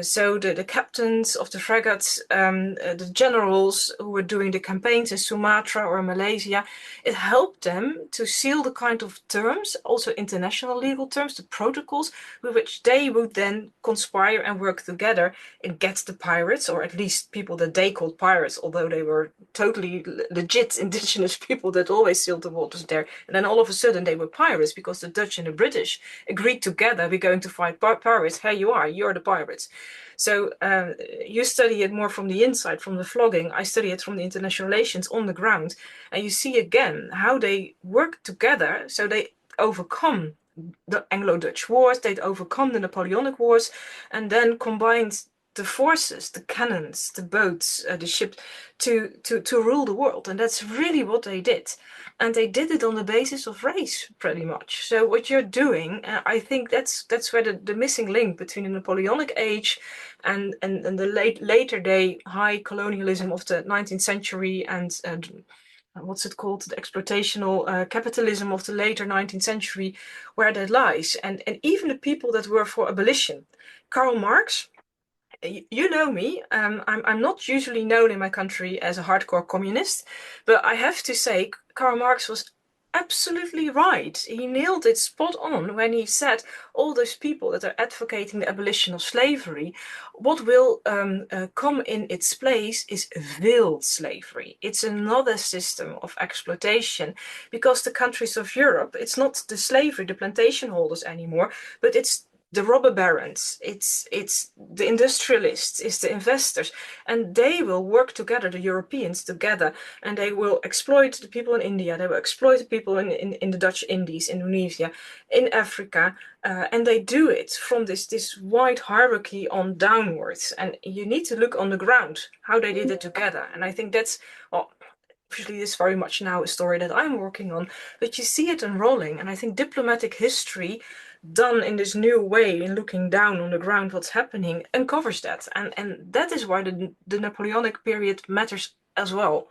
So the captains of the frigates, the generals who were doing the campaigns in Sumatra or Malaysia, it helped them to seal the kind of terms, also international legal terms, the protocols with which they would then conspire and work together and get the pirates, or at least people that they called pirates, although they were totally legit indigenous people that always sailed the waters there. And then all of a sudden they were pirates because the Dutch and the British agreed together, we're going to fight pirates. Here you are, you're the pirates. So you study it more from the inside, from the flogging. I study it from the international relations on the ground. And you see again how they work together so they overcome the Anglo-Dutch wars, they'd overcome the Napoleonic wars, and then combined the forces, the cannons, the boats, the ships, to rule the world. And that's really what they did. And they did it on the basis of race, pretty much. So what you're doing, I think that's where the missing link between the Napoleonic age and the later day high colonialism of the 19th century and what's it called, the exploitational capitalism of the later 19th century, where that lies. And even the people that were for abolition. Karl Marx, you know me, I'm not usually known in my country as a hardcore communist, but I have to say Karl Marx was absolutely right. He nailed it spot on when he said all those people that are advocating the abolition of slavery, what will come in its place is veiled slavery. It's another system of exploitation because the countries of Europe, it's not the slavery, the plantation holders anymore, but it's the robber barons, it's the industrialists, it's the investors, and they will work together, the Europeans together, and they will exploit the people in India, they will exploit the people in the Dutch Indies, Indonesia, in Africa, and they do it from this wide hierarchy on downwards. And you need to look on the ground how they did it together. And I think that's, well, obviously this is very much now a story that I'm working on, but you see it unrolling. And I think diplomatic history done in this new way in looking down on the ground what's happening uncovers that. And that is why the Napoleonic period matters as well.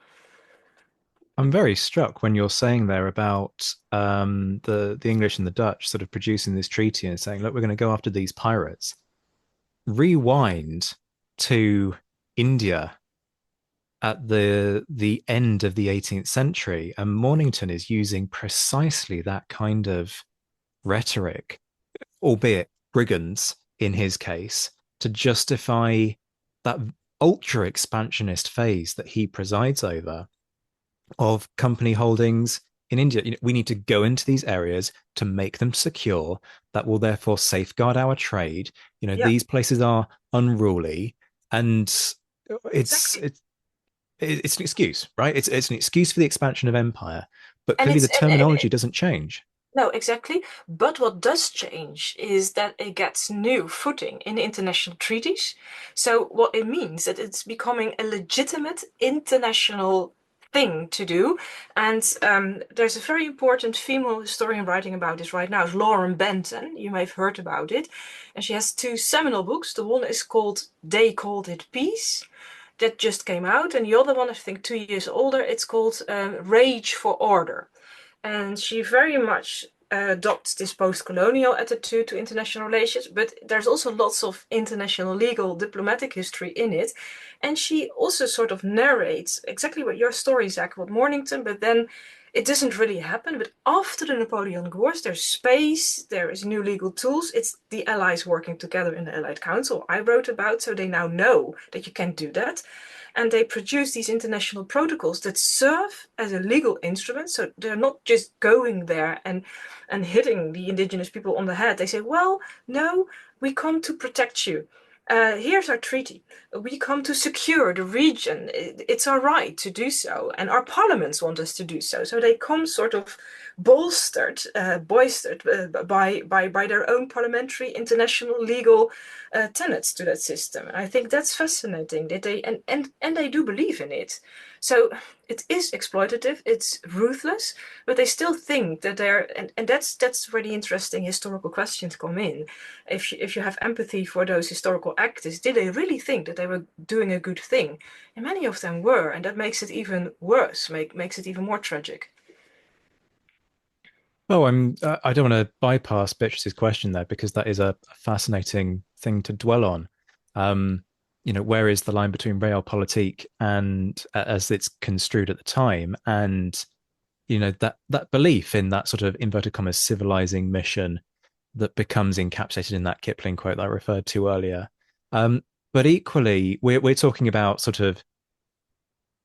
I'm very struck when you're saying there about the English and the Dutch sort of producing this treaty and saying, look, we're going to go after these pirates. Rewind to India at the end of the 18th century, and Mornington is using precisely that kind of rhetoric, albeit brigands in his case, to justify that ultra expansionist phase that he presides over of company holdings in India. You know, we need to go into these areas to make them secure. That will therefore safeguard our trade. You know, Yeah, these places are unruly, and it's exactly. it's it's an excuse, right? It's an excuse for the expansion of empire, but And clearly it's the terminology doesn't change. no, exactly. But what does change is that it gets new footing in international treaties. So what it means that it's becoming a legitimate international thing to do. And there's a very important female historian writing about this right now, is Lauren Benton. You may have heard about it. And she has two seminal books. The one is called They Called It Peace. That just came out, and the other one, I think 2 years older, it's called Rage for Order, and she very much adopts this post-colonial attitude to international relations, but there's also lots of international legal diplomatic history in it. And she also sort of narrates exactly what your story, Zach, about Mornington, but then it doesn't really happen. But after the Napoleonic Wars, there's space, there is new legal tools. It's the Allies working together in the Allied Council I wrote about, so they now know that you can do that, and they produce these international protocols that serve as a legal instrument. So they're not just going there and hitting the indigenous people on the head. They say, well, no, we come to protect you. Here's our treaty. We come to secure the region. It's our right to do so, and our parliaments want us to do so. So they come sort of boistered by their own parliamentary international legal tenets to that system. And I think that's fascinating that and they do believe in it. So it is exploitative, it's ruthless, but they still think that and that's where the interesting historical questions come in. If you have empathy for those historical actors, did they really think that they were doing a good thing? And many of them were, and that makes it even worse, makes it even more tragic. Oh, I don't want to bypass Beatrice's question there because that is a fascinating thing to dwell on. Um, you know, where is the line between realpolitik and as it's construed at the time, and you know that belief in that sort of inverted commas civilizing mission that becomes encapsulated in that Kipling quote that I referred to earlier. Um, but equally, we're talking about sort of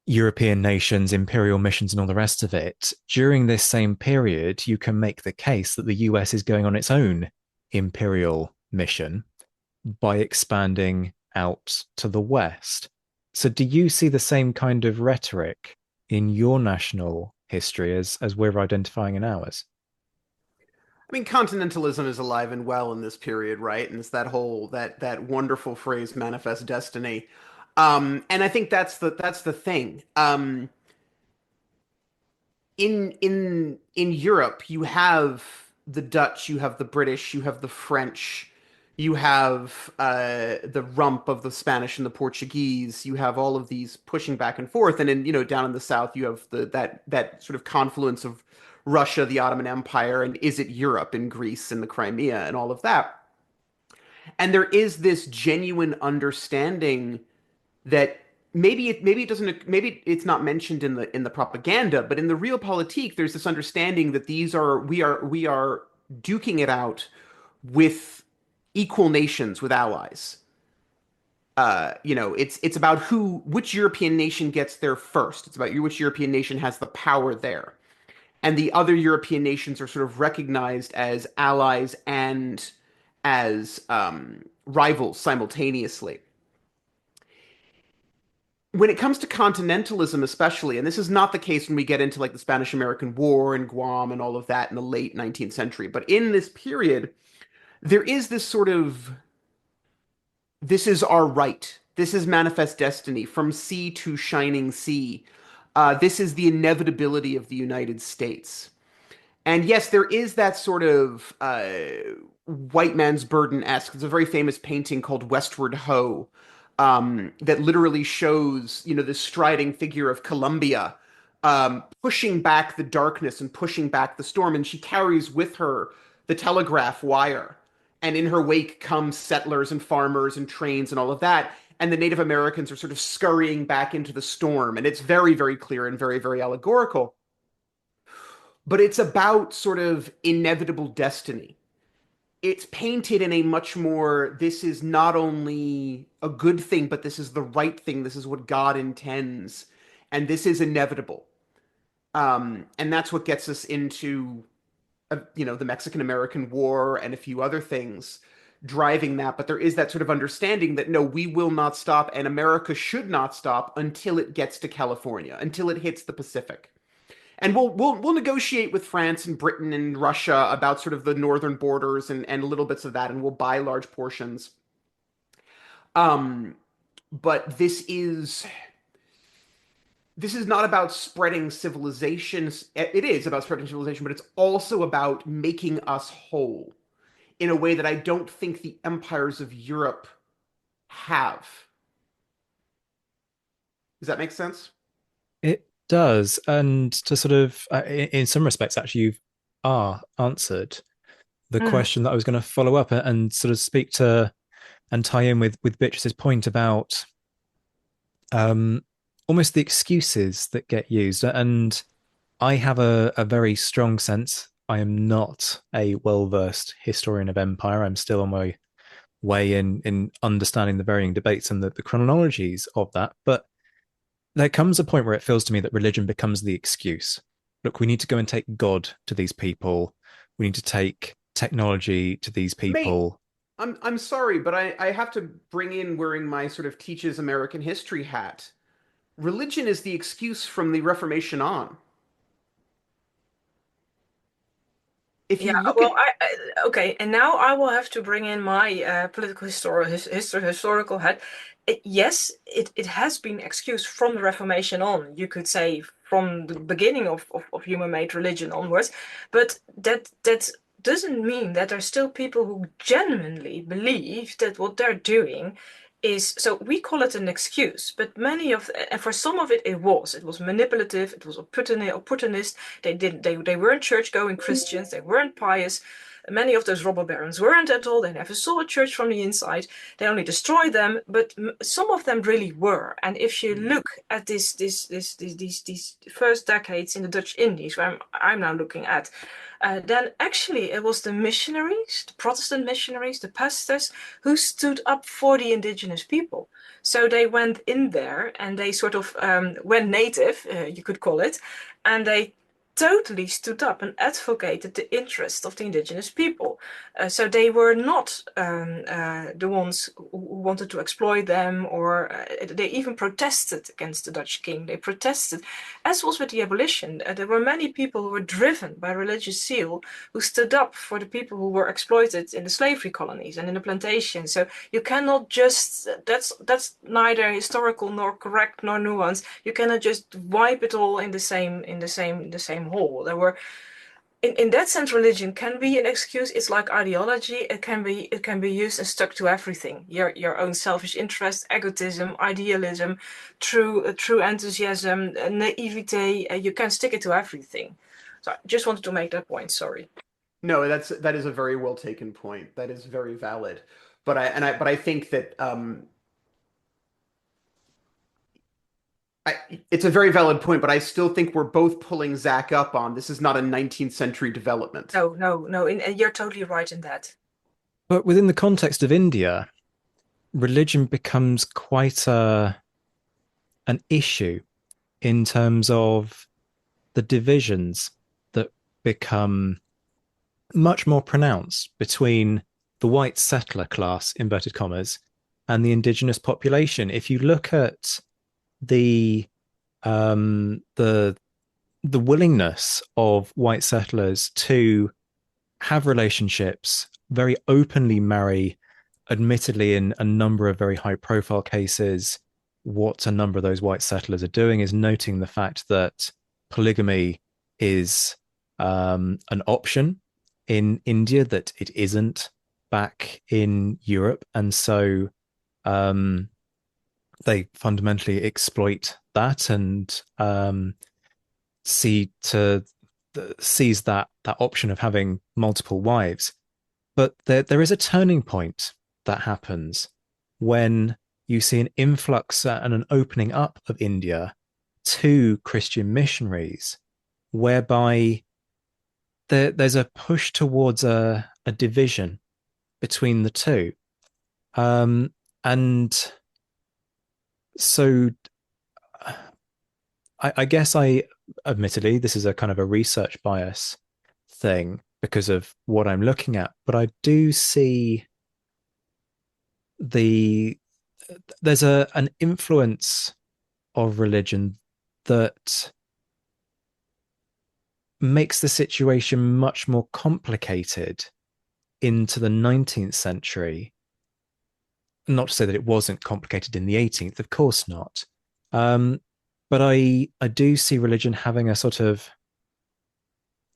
European nations, imperial missions, and all the rest of it, during this same period, you can make the case that the US is going on its own imperial mission by expanding out to the West. So, do you see the same kind of rhetoric in your national history as we're identifying in ours? I mean, continentalism is alive and well in this period, right? And it's that whole that wonderful phrase, manifest destiny. And I think that's the thing. In Europe, you have the Dutch, you have the British, you have the French, you have the rump of the Spanish and the Portuguese. You have all of these pushing back and forth, and in down in the south, you have that sort of confluence of Russia, the Ottoman Empire, and is it Europe in Greece and the Crimea and all of that. And there is this genuine understanding that maybe it doesn't, maybe it's not mentioned in the propaganda, but in the realpolitik there's this understanding that we are duking it out with equal nations, with allies. It's about which European nation gets there first. It's about which European nation has the power there. And the other European nations are sort of recognized as allies and as rivals simultaneously. When it comes to continentalism, especially, and this is not the case when we get into like the Spanish American War and Guam and all of that in the late 19th century, but in this period, there is this sort of this is our right. This is manifest destiny from sea to shining sea. This is the inevitability of the United States. And yes, there is that sort of white man's burden-esque. There's a very famous painting called Westward Ho that literally shows, this striding figure of Columbia pushing back the darkness and pushing back the storm. And she carries with her the telegraph wire. And in her wake come settlers and farmers and trains and all of that. And the Native Americans are sort of scurrying back into the storm. And it's very, very clear and very, very allegorical. But it's about sort of inevitable destiny. It's painted in a much more, this is not only a good thing, but this is the right thing. This is what God intends. And this is inevitable. And that's what gets us into, the Mexican American War and a few other things driving that. But there is that sort of understanding that no, we will not stop, and America should not stop until it gets to California, until it hits the Pacific. And we'll negotiate with France and Britain and Russia about sort of the northern borders and little bits of that, and we'll buy large portions. Um, but this is not about spreading civilizations. It is about spreading civilization, but it's also about making us whole in a way that I don't think the empires of Europe have. Does that make sense? It does. And to sort of, in some respects, actually, you've answered the Mm. question that I was going to follow up and sort of speak to and tie in with Beatrice's point about um, almost the excuses that get used. And I have a very strong sense. I am not a well-versed historian of empire. I'm still on my way in understanding the varying debates and the chronologies of that. But there comes a point where it feels to me that religion becomes the excuse. Look, we need to go and take God to these people. We need to take technology to these Mate, people. I'm sorry, but I have to bring in wearing my sort of teaches American history hat. Religion is the excuse from the Reformation on. If Yeah, you look well, at okay, and now I will have to bring in my political historical head. Yes, it has been excused from the Reformation on. You could say from the beginning of human-made religion onwards, but that doesn't mean that there's still people who genuinely believe that what they're doing is, so we call it an excuse, but many of, and for some of it was manipulative, it was opportunist. They weren't church going Christians, they weren't pious. Many of those robber barons weren't at all. They never saw a church from the inside. They only destroyed them, but some of them really were. And if you look at these first decades in the Dutch Indies, where I'm now looking at, then actually it was the missionaries, the Protestant missionaries, the pastors, who stood up for the indigenous people. So they went in there and they sort of went native, you could call it, and they totally stood up and advocated the interests of the indigenous people. So they were not the ones who wanted to exploit them, or they even protested against the Dutch king. They protested, as was with the abolition. There were many people who were driven by religious zeal who stood up for the people who were exploited in the slavery colonies and in the plantations. So you cannot just, that's neither historical nor correct nor nuanced. You cannot just wipe it all in the same hole. There were, in that sense, religion can be an excuse. It's like ideology. It can be used and stuck to everything. Your own selfish interest, egotism, idealism, true enthusiasm, naivete. You can stick it to everything. So I just wanted to make that point. Sorry. no, that is a very well taken point. That is very valid. But I think that It's a very valid point, but I still think we're both pulling Zach up on this is not a 19th century development. No, no, no. And you're totally right in that. But within the context of India, religion becomes quite an issue in terms of the divisions that become much more pronounced between the white settler class, inverted commas, and the indigenous population. If you look at the um, the the willingness of white settlers to have relationships, very openly marry, admittedly in a number of very high profile cases, what a number of those white settlers are doing is noting the fact that polygamy is an option in India, that it isn't back in Europe. And so um, they fundamentally exploit that and see to seize that option of having multiple wives. But there is a turning point that happens when you see an influx and an opening up of India to Christian missionaries, whereby there's a push towards a division between the two. And so I guess admittedly, this is a kind of a research bias thing because of what I'm looking at, but I do see there's an influence of religion that makes the situation much more complicated into the 19th century. Not to say that it wasn't complicated in the 18th, of course not. But I do see religion having a sort of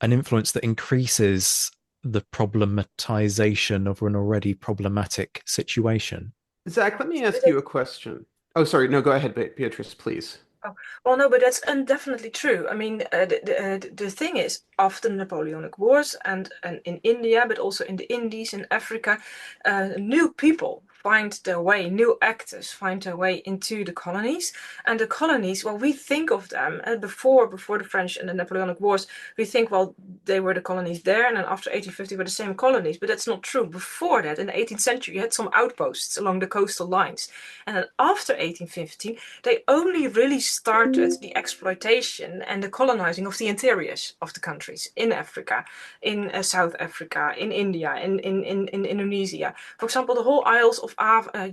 an influence that increases the problematization of an already problematic situation. Zach, let me ask you a question. Oh, sorry. No, go ahead, Beatrice, please. Oh, well, no, but that's definitely true. I mean, the thing is, after the Napoleonic Wars and in India, but also in the Indies and Africa, new people find their way, new actors find their way into the colonies. And the colonies, well, we think of them before the French and the Napoleonic Wars, we think, well, they were the colonies there, and then after 1850 were the same colonies. But that's not true. Before that, in the 18th century, you had some outposts along the coastal lines. And then after 1850, they only really started the exploitation and the colonizing of the interiors of the countries in Africa, in South Africa, in India, in Indonesia. For example, the whole isles of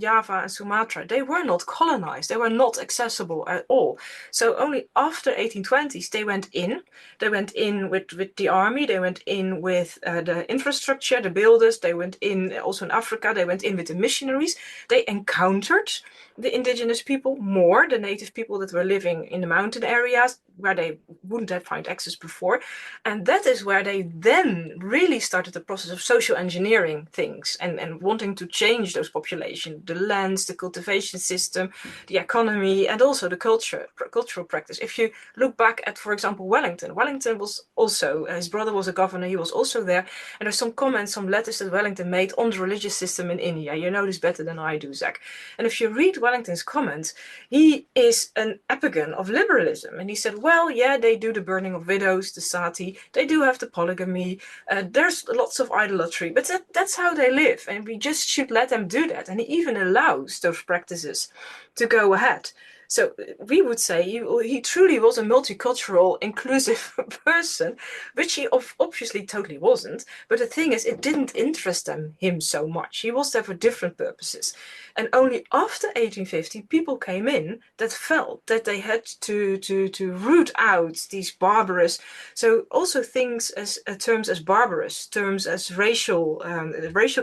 Java and Sumatra, they were not colonized. They were not accessible at all. So only after 1820s they went in. They went in with the army. They went in with the infrastructure, the builders. They went in also in Africa. They went in with the missionaries. They encountered the indigenous people more, the native people that were living in the mountain areas where they wouldn't have found access before. And that is where they then really started the process of social engineering things and wanting to change those populations, the lands, the cultivation system, the economy, and also the cultural practice. If you look back at, for example, Wellington was also, his brother was a governor, he was also there. And there's some comments, some letters that Wellington made on the religious system in India. You know this better than I do, Zach. And if you read Wellington's comments, he is an epigon of liberalism. And he said, well, yeah, they do the burning of widows, the sati, they do have the polygamy, there's lots of idolatry, but that's how they live. And we just should let them do that. And he even allows those practices to go ahead. So we would say he truly was a multicultural, inclusive person, which he obviously totally wasn't. But the thing is, it didn't interest him so much. He was there for different purposes. And only after 1850, people came in that felt that they had to root out these barbarous, so also things as terms as barbarous, terms as racial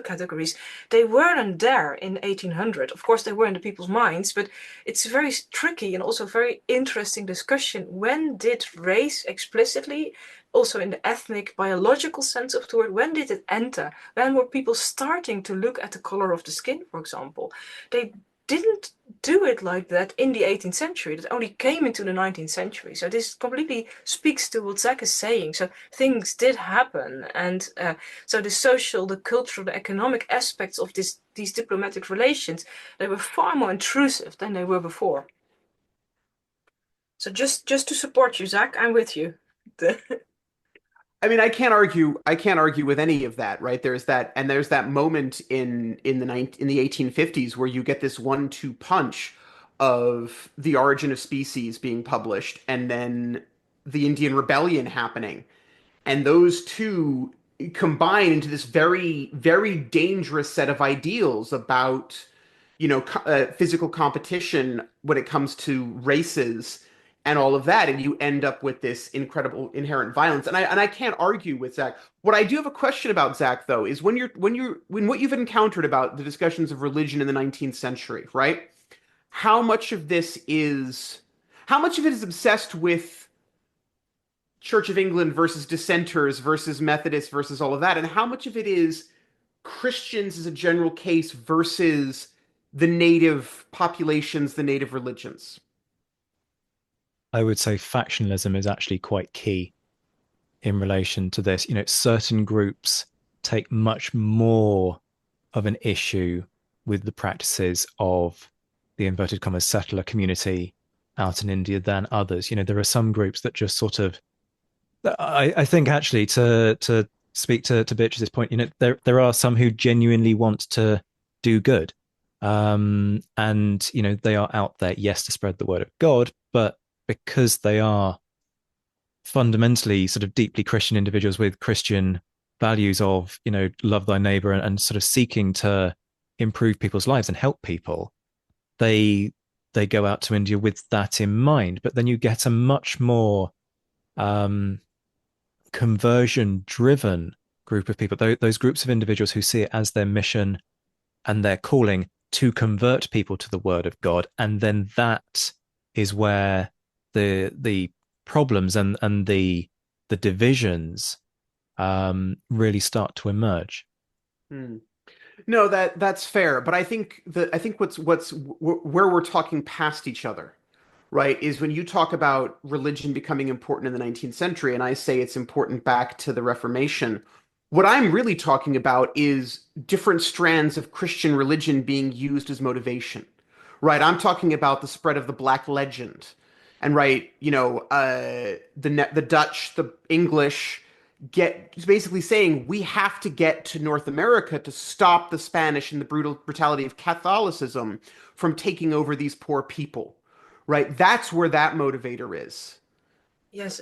categories, they weren't there in 1800. Of course, they were in the people's minds, but it's a very tricky and also very interesting discussion. When did race explicitly, also in the ethnic, biological sense of the word, when did it enter? When were people starting to look at the color of the skin, for example? They didn't do it like that in the 18th century. That only came into the 19th century. So this completely speaks to what Zach is saying. So things did happen. And so the social, the cultural, the economic aspects of these diplomatic relations, they were far more intrusive than they were before. So just to support you, Zach, I'm with you. I mean, I can't argue. I can't argue with any of that, right? There's that moment in the 1850s where you get this one-two punch of The Origin of Species being published, and then the Indian Rebellion happening, and those two combine into this very, very dangerous set of ideals about, physical competition when it comes to races and all of that, and you end up with this incredible inherent violence. And I can't argue with Zach. What I do have a question about, Zach, though, is when what you've encountered about the discussions of religion in the 19th century, right? How much of this is how much of it is obsessed with Church of England versus dissenters versus Methodists versus all of that, and how much of it is Christians as a general case versus the native populations, the native religions? I would say factionalism is actually quite key in relation to this. Certain groups take much more of an issue with the practices of the inverted commas settler community out in India than others. There are some groups that just sort of, I think actually to speak to Beatrice's point, there are some who genuinely want to do good. And they are out there, yes, to spread the word of God, but because they are fundamentally sort of deeply Christian individuals with Christian values of, love thy neighbor, and sort of seeking to improve people's lives and help people, they go out to India with that in mind. But then you get a much more conversion driven group of people, those groups of individuals who see it as their mission and their calling to convert people to the word of God. And then that is where the problems and the divisions really start to emerge. Hmm. No, that's fair, but I think what's where we're talking past each other, right, is when you talk about religion becoming important in the 19th century, and I say it's important back to the Reformation. What I'm really talking about is different strands of Christian religion being used as motivation, right? I'm talking about the spread of the Black Legend, and right, the Dutch, the English get basically saying we have to get to North America to stop the Spanish and the brutality of Catholicism from taking over these poor people, right? That's where that motivator is. Yes,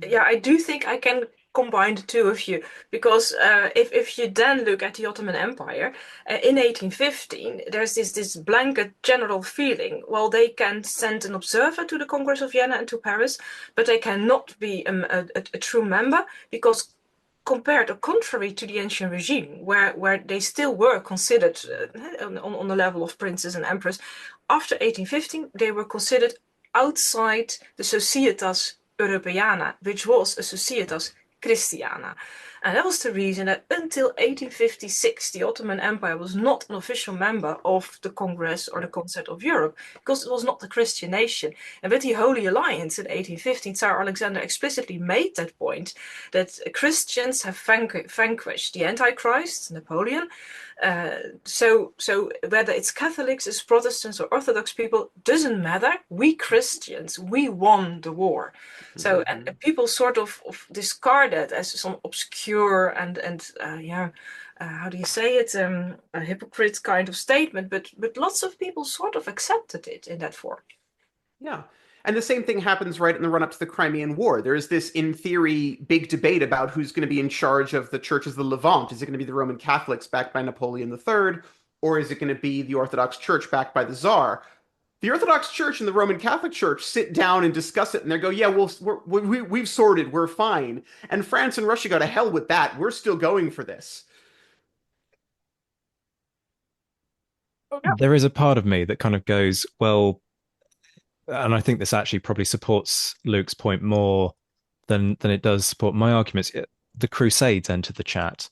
yeah, I do think I can combine the two of you because if you then look at the Ottoman Empire in 1815, there's this blanket general feeling. Well, they can send an observer to the Congress of Vienna and to Paris, but they cannot be a true member because compared or contrary to the ancient regime, where they still were considered on the level of princes and emperors, after 1815 they were considered outside the Societas Europeana, which was a Societas Christiana. And that was the reason that until 1856, the Ottoman Empire was not an official member of the Congress or the Concert of Europe, because it was not a Christian nation. And with the Holy Alliance in 1815, Tsar Alexander explicitly made that point that Christians have vanquished the Antichrist, Napoleon. So whether it's Catholics, it's Protestants or Orthodox people, doesn't matter. We Christians, we won the war. So and people sort of discard it as some obscure and yeah, how do you say it? A hypocrite kind of statement, but lots of people sort of accepted it in that form. Yeah. And the same thing happens right in the run up to the Crimean War. There's this, in theory, big debate about who's going to be in charge of the churches of the Levant. Is it going to be the Roman Catholics backed by Napoleon III, or is it going to be the Orthodox Church backed by the Tsar? The Orthodox Church and the Roman Catholic Church sit down and discuss it, and they go, "Yeah, we've sorted, we're fine." And France and Russia go, "To hell with that. We're still going for this." There is a part of me that kind of goes, well, and I think this actually probably supports Luke's point more than it does support my arguments. The Crusades entered the chat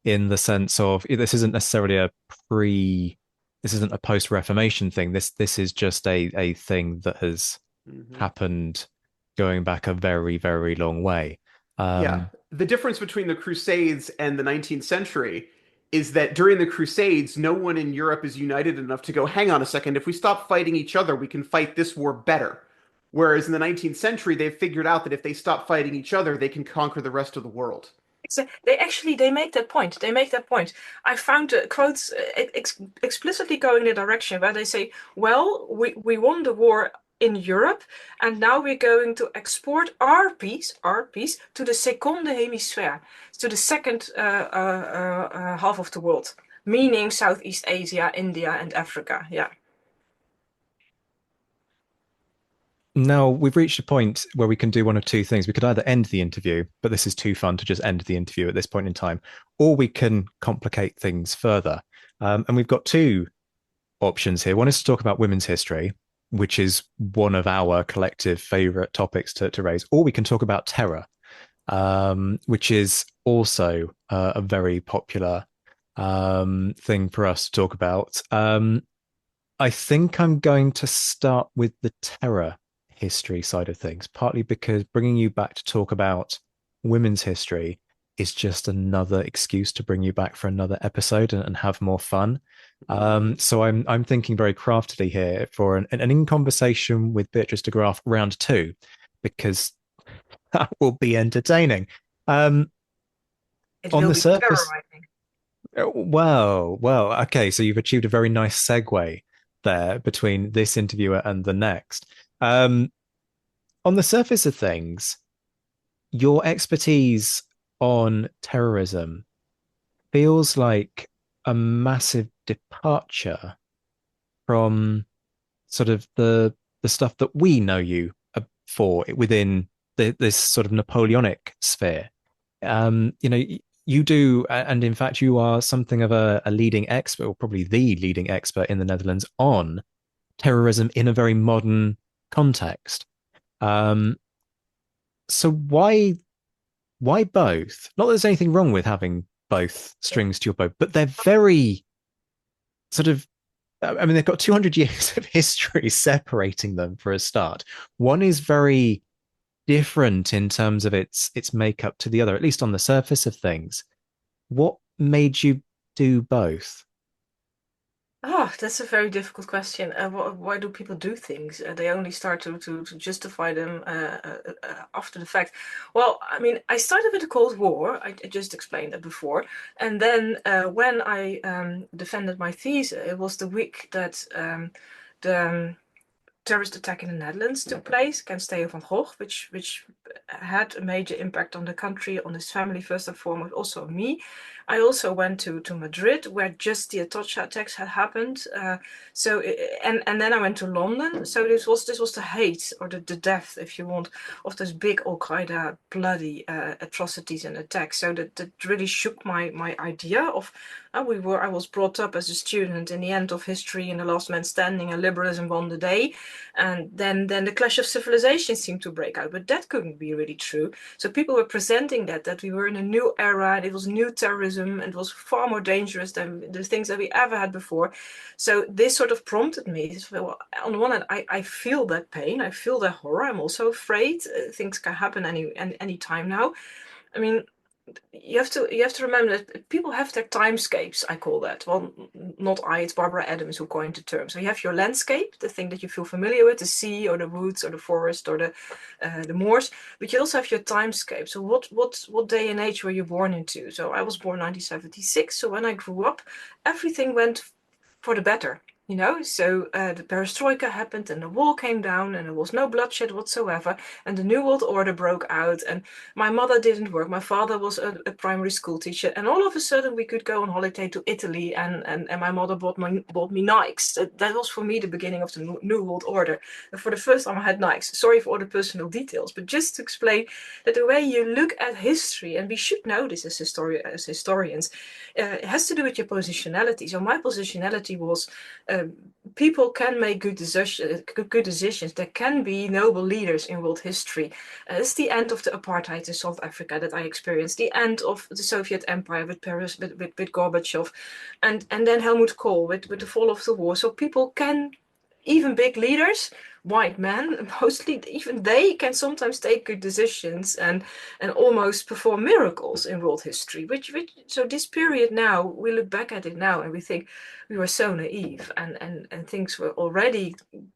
in the sense of this isn't necessarily this isn't a post-Reformation thing. This is just a thing that has Mhm. happened going back a very, very long way. Yeah. The difference between the Crusades and the 19th century is that during the Crusades, no one in Europe is united enough to go, hang on a second, if we stop fighting each other, we can fight this war better. Whereas in the 19th century, they've figured out that if they stop fighting each other, they can conquer the rest of the world. They make that point. They make that point. I found quotes explicitly going in the direction where they say, "Well, we won the war in Europe, and now we're going to export our peace to the second hemisphere, to the second half of the world, meaning Southeast Asia, India, and Africa." Yeah. Now we've reached a point where we can do one of two things. We could either end the interview, but this is too fun to just end the interview at this point in time, or we can complicate things further. And we've got two options here. One is to talk about women's history, which is one of our collective favorite topics to raise, or we can talk about terror, which is also a very popular thing for us to talk about. I think I'm going to start with the terror history side of things, partly because bringing you back to talk about women's history is just another excuse to bring you back for another episode and have more fun. So I'm thinking very craftily here for an in conversation with Beatrice de Graaf round two, because that will be entertaining. It On will the be surface, terrorizing. well, okay. So you've achieved a very nice segue there between this interviewer and the next. Um, on the surface of things, your expertise on terrorism feels like a massive departure from sort of the stuff that we know you for within this sort of Napoleonic sphere. You know, you do, and in fact, you are something of a leading expert, or probably the leading expert in the Netherlands on terrorism in a very modern context. Um, so why both? Not that there's anything wrong with having both strings to your bow, but they're very sort of, I mean, they've got 200 years of history separating them for a start. One is very different in terms of its makeup to the other, at least on the surface of things. What made you do both? Oh, that's a very difficult question. Why do people do things? They only start to justify them after the fact. Well, I mean, I started with the Cold War. I just explained that before. And then when I defended my thesis, it was the week that the terrorist attack in the Netherlands took place against Theo van Gogh, which had a major impact on the country, on his family first and foremost, also me. I also went to Madrid, where just the Atocha attacks had happened. And then I went to London. So this was the hate, or the death, if you want, of this big Al Qaeda bloody atrocities and attacks. So that really shook my idea of. I was brought up as a student in the end of history and the last man standing, and liberalism won the day. And then the clash of civilizations seemed to break out, but that couldn't be really true. So people were presenting that we were in a new era, and it was new terrorism, and it was far more dangerous than the things that we ever had before. So this sort of prompted me. Well, on the one hand, I feel that pain, I feel that horror. I'm also afraid things can happen any time now. I mean, you have to remember that people have their timescapes. I call that. Well, not I. It's Barbara Adams who coined the term. So you have your landscape, the thing that you feel familiar with, the sea or the woods or the forest or the moors. But you also have your timescape. So what day and age were you born into? So I was born 1976. So when I grew up, everything went for the better. So the perestroika happened and the wall came down and there was no bloodshed whatsoever, and the New World Order broke out, and my mother didn't work. My father was a primary school teacher, and all of a sudden we could go on holiday to Italy, and my mother bought me Nikes. That was for me the beginning of the New World Order. And for the first time I had Nikes. Sorry for all the personal details, but just to explain that the way you look at history, and we should know this as historians, it has to do with your positionality. So my positionality was people can make good decisions. There can be noble leaders in world history. It's the end of the apartheid in South Africa that I experienced, the end of the Soviet Empire with Paris, with Gorbachev, and then Helmut Kohl with the fall of the war. So people can even big leaders, white men, mostly, even they can sometimes take good decisions and almost perform miracles in world history. So this period now, we look back at it now and we think we were so naive and things were already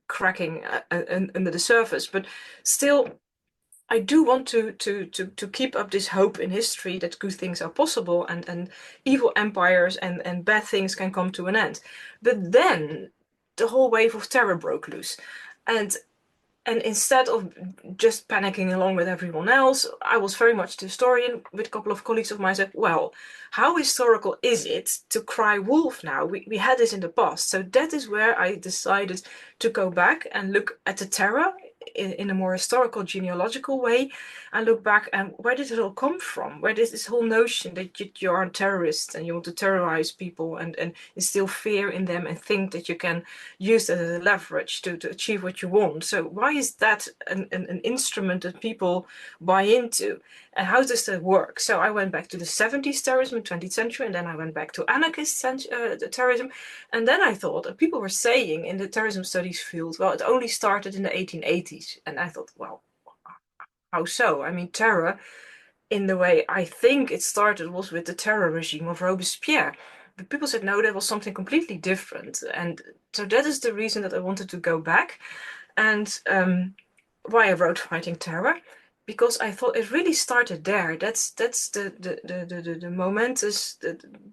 cracking under the surface. But still, I do want to keep up this hope in history that good things are possible and evil empires and bad things can come to an end. But then the whole wave of terror broke loose. And instead of just panicking along with everyone else, I was very much the historian with a couple of colleagues of mine said, well, how historical is it to cry wolf now? We had this in the past. So that is where I decided to go back and look at the terror in a more historical, genealogical way, and look back and where did it all come from? Where did this whole notion that you're a terrorist and you want to terrorize people and instill fear in them and think that you can use that as a leverage to achieve what you want? So why is that an instrument that people buy into? And how does that work? So I went back to the 70s terrorism, 20th century, and then I went back to anarchist terrorism. And then I thought, people were saying in the terrorism studies field, well, it only started in the 1880s. And I thought, well, how so? I mean, terror, in the way I think it started, was with the terror regime of Robespierre. But people said, no, that was something completely different. And so that is the reason that I wanted to go back. And why I wrote Fighting Terror, because I thought it really started there. That's the momentous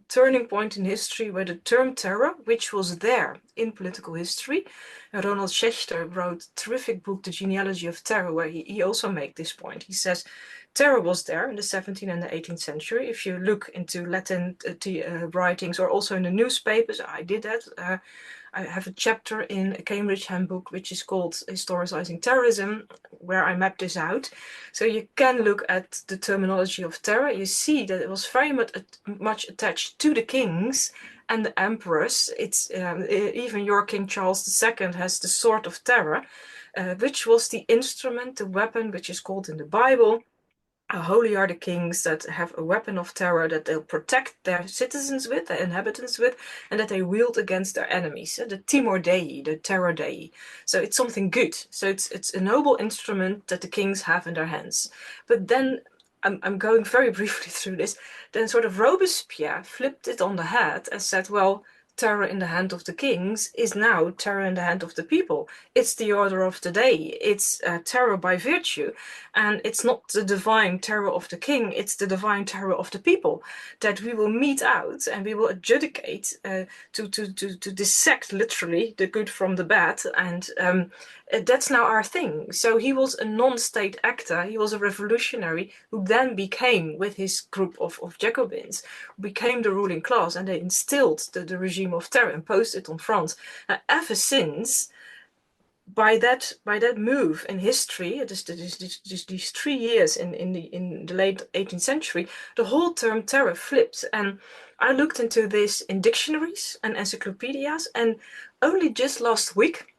turning point in history where the term terror, which was there in political history, Ronald Schechter wrote a terrific book, The Genealogy of Terror, where he also makes this point. He says terror was there in the 17th and the 18th century. If you look into Latin writings or also in the newspapers, I did that. I have a chapter in a Cambridge handbook which is called Historicizing Terrorism, where I map this out. So you can look at the terminology of terror. You see that it was very much attached to the kings and the emperors. It's even your King Charles II has the sword of terror, which was the instrument, the weapon, which is called in the Bible. Holy are the kings that have a weapon of terror that they'll protect their citizens with, their inhabitants with, and that they wield against their enemies. The Timor Dei, the Terror Dei. So it's something good. So it's a noble instrument that the kings have in their hands. But then I'm going very briefly through this. Then sort of Robespierre flipped it on the head and said, well, terror in the hand of the kings is now terror in the hand of the people. It's the order of the day. It's terror by virtue. And it's not the divine terror of the king, it's the divine terror of the people that we will mete out and we will adjudicate to dissect literally the good from the bad. And that's now our thing. So he was a non-state actor. He was a revolutionary who then became, with his group of Jacobins, became the ruling class, and they instilled the regime of terror, imposed it on France. Ever since, by that move in history, these 3 years in the late 18th century, the whole term terror flipped. And I looked into this in dictionaries and encyclopedias, and only just last week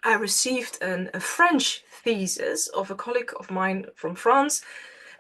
I received a French thesis of a colleague of mine from France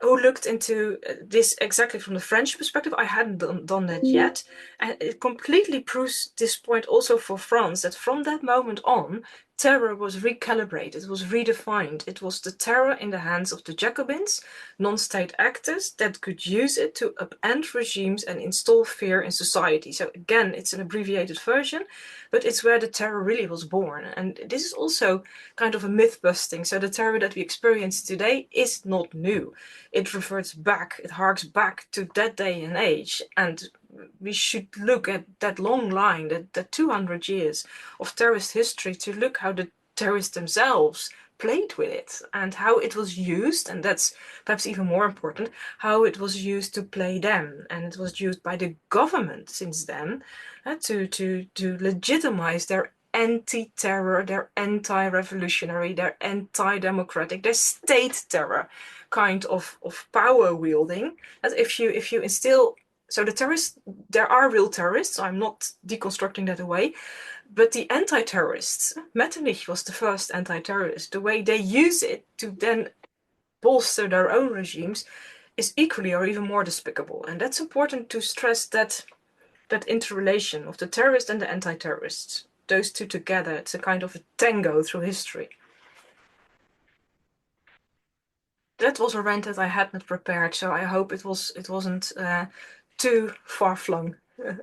who looked into this exactly from the French perspective. I hadn't done that yet. And it completely proves this point also for France, that from that moment on, terror was recalibrated, it was redefined. It was the terror in the hands of the Jacobins, non-state actors that could use it to upend regimes and install fear in society. So again, it's an abbreviated version, but it's where the terror really was born. And this is also kind of a myth busting. So the terror that we experience today is not new. It reverts back, it harks back to that day and age. And we should look at that long line, that 200 years of terrorist history, to look how the terrorists themselves played with it and how it was used, and that's perhaps even more important, how it was used to play them. And it was used by the government since then to legitimize their anti-terror, their anti-revolutionary, their anti-democratic, their state terror kind of power wielding. That if you instill, so the terrorists, there are real terrorists, I'm not deconstructing that away, but the anti-terrorists, Metternich was the first anti-terrorist, the way they use it to then bolster their own regimes is equally or even more despicable. And that's important to stress, that interrelation of the terrorists and the anti-terrorists. those two together. It's a kind of a tango through history. That was a rant that I had not prepared, so I hope it wasn't too far flung.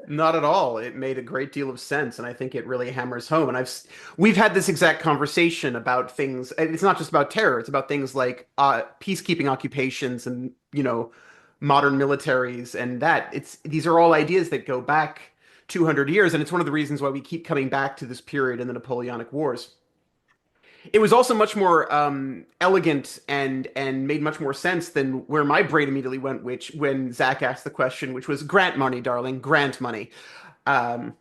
Not at all. It made a great deal of sense, and I think it really hammers home. And we've had this exact conversation about things. And it's not just about terror; it's about things like peacekeeping occupations and modern militaries, and that it's these are all ideas that go back 200 years, and it's one of the reasons why we keep coming back to this period in the Napoleonic Wars. It was also much more elegant and made much more sense than where my brain immediately went, which when Zach asked the question, which was grant money, darling, grant money. Um,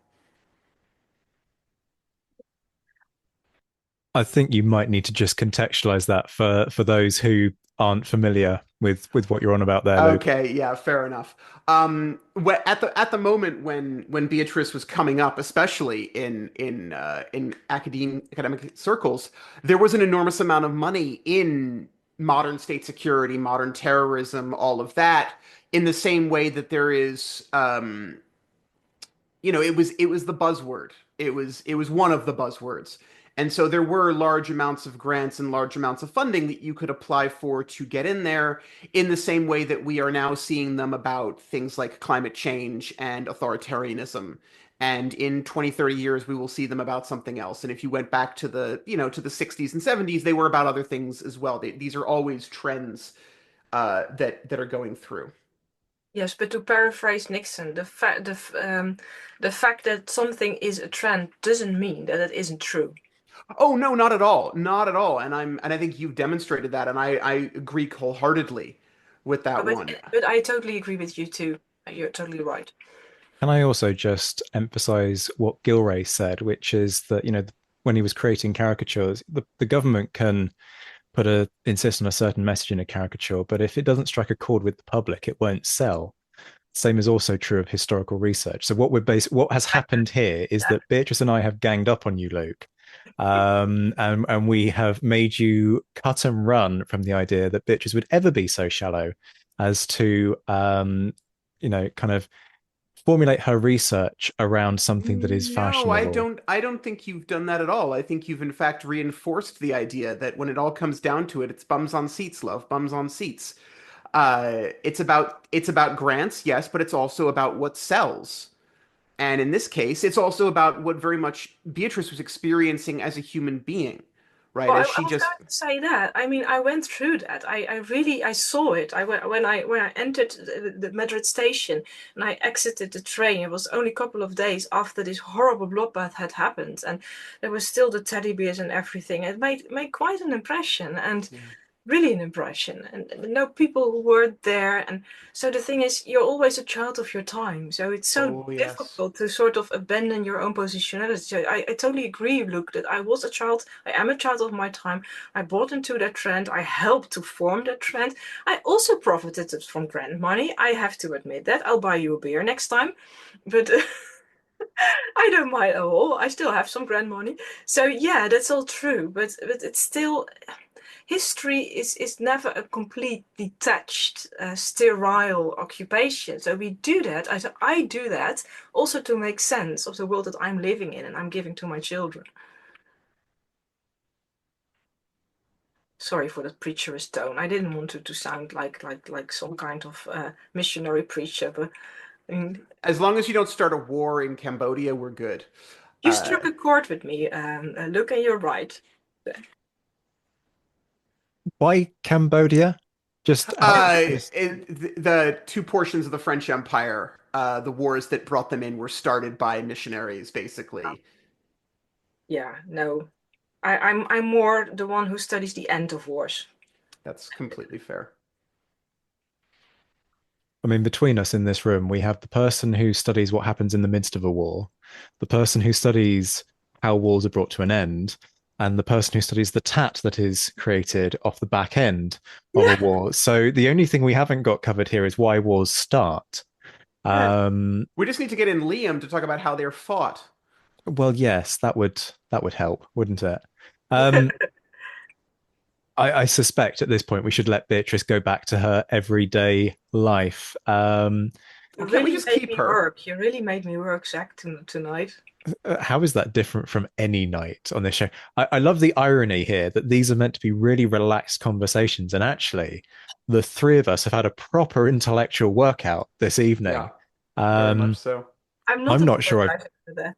I think you might need to just contextualize that for those who aren't familiar with what you're on about there, Luke. okay, yeah, fair enough. At the moment when Beatrice was coming up, especially in academic circles, there was an enormous amount of money in modern state security, modern terrorism, all of that, in the same way that there is it was the buzzword. It was one of the buzzwords. And so there were large amounts of grants and large amounts of funding that you could apply for to get in there, in the same way that we are now seeing them about things like climate change and authoritarianism. And in 20, 30 years, we will see them about something else. And if you went back to the 60s and 70s, they were about other things as well. These are always trends that are going through. Yes, but to paraphrase Nixon, the fact that something is a trend doesn't mean that it isn't true. Oh no, not at all. Not at all. And I think you've demonstrated that, and I agree wholeheartedly with that But one. but I totally agree with you too. You're totally right. Can I also just emphasize what Gilray said, which is that, when he was creating caricatures, the government can insist on a certain message in a caricature, but if it doesn't strike a chord with the public, it won't sell. Same is also true of historical research. So what has happened here is that Beatrice and I have ganged up on you, Luke. And we have made you cut and run from the idea that Beatrice would ever be so shallow as to kind of formulate her research around something that is No, I fashionable. don't I don't think you've done that at all. I think you've in fact reinforced the idea that when it all comes down to it, it's bums on seats, love, bums on seats. It's about grants, yes, but it's also about what sells. And in this case, it's also about what very much Beatrice was experiencing as a human being, right? Well, As I she was just going to say that. I mean, I went through that. I really I saw it. When I entered the Madrid station and I exited the train. It was only a couple of days after this horrible bloodbath had happened, and there was still the teddy bears and everything. It made quite an impression, and yeah. really an impression. And no people who weren't there. And so the thing is, you're always a child of your time. So it's so Oh yes. difficult to sort of abandon your own positionality. So I totally agree, Luke, that I was a child. I am a child of my time. I bought into that trend. I helped to form that trend. I also profited from grant money. I have to admit that. I'll buy you a beer next time. But I don't mind at all. I still have some grant money. So yeah, that's all true. But it's still history is never a complete detached, sterile occupation. So we do that. I do that also to make sense of the world that I'm living in and I'm giving to my children. Sorry for the preacherist tone. I didn't want to sound like some kind of missionary preacher, but I mean, As long as you don't start a war in Cambodia, we're good. you Uh, struck a chord with me, Luke, and you're right. Why Cambodia? Just out of interest. the two portions of the French Empire, the wars that brought them in were started by missionaries, basically. Yeah, no. I'm more the one who studies the end of wars. That's completely fair. I mean, between us in this room, we have the person who studies what happens in the midst of a war, the person who studies how wars are brought to an end, and the person who studies the tat that is created off the back end of a war. So the only thing we haven't got covered here is why wars start. Eh, Um, we just need to get in Liam to talk about how they're fought. well, yes, that would help, wouldn't it? Um, I suspect at this point we should let Beatrice go back to her everyday life. Well, You can't we really just made keep me her? work. You really made me work, Zach, tonight. How is that different from any night on this show? I love the irony here that these are meant to be really relaxed conversations, and actually, the three of us have had a proper intellectual workout this Yeah, evening. very much Um, so. I'm not I'm not sure apologizing for that.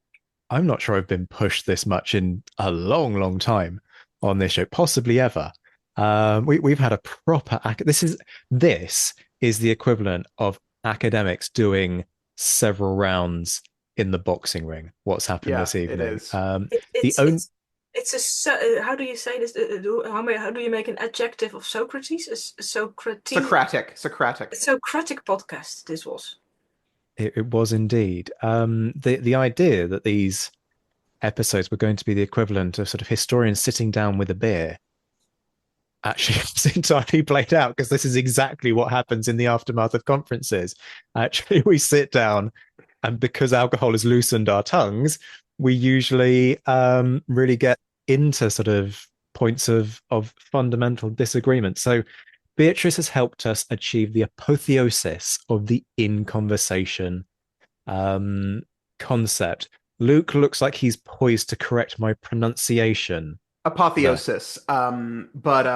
I'm not sure I've been pushed this much in a long, long time on this show, possibly ever. We've had a proper this is the equivalent of academics doing several rounds in the boxing ring. What's happened Yeah, this it evening? is. The own It's how do you say this? How do you make an adjective of Socrates? A Socratic. Socratic podcast. This was. it was indeed the idea that these episodes were going to be the equivalent of sort of historians sitting down with a beer actually it's entirely played out because this is exactly what happens in the aftermath of conferences. Actually, we sit down, and because alcohol has loosened our tongues, we usually really get into sort of points of fundamental disagreement. So Beatrice has helped us achieve the apotheosis of the in conversation um, concept. Luke looks like he's poised to correct my pronunciation there. Apotheosis. But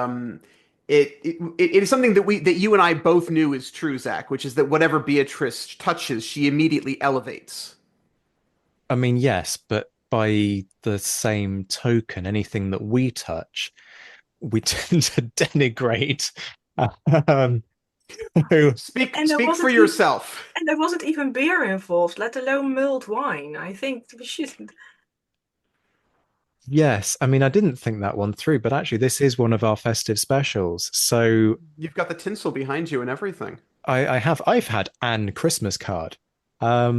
it is something that you and I both knew is true, Zach, which is that whatever Beatrice touches, she immediately elevates. I mean, yes, but by the same token, anything that we touch, we tend to denigrate. Um, so, Speak And there speak for wasn't even yourself. and there wasn't even beer involved, let alone mulled wine. I think we shouldn't. yes, I mean, I didn't think that one through, but actually, this is one of our festive specials. So You've got the tinsel behind you and everything. I've had an Christmas card, not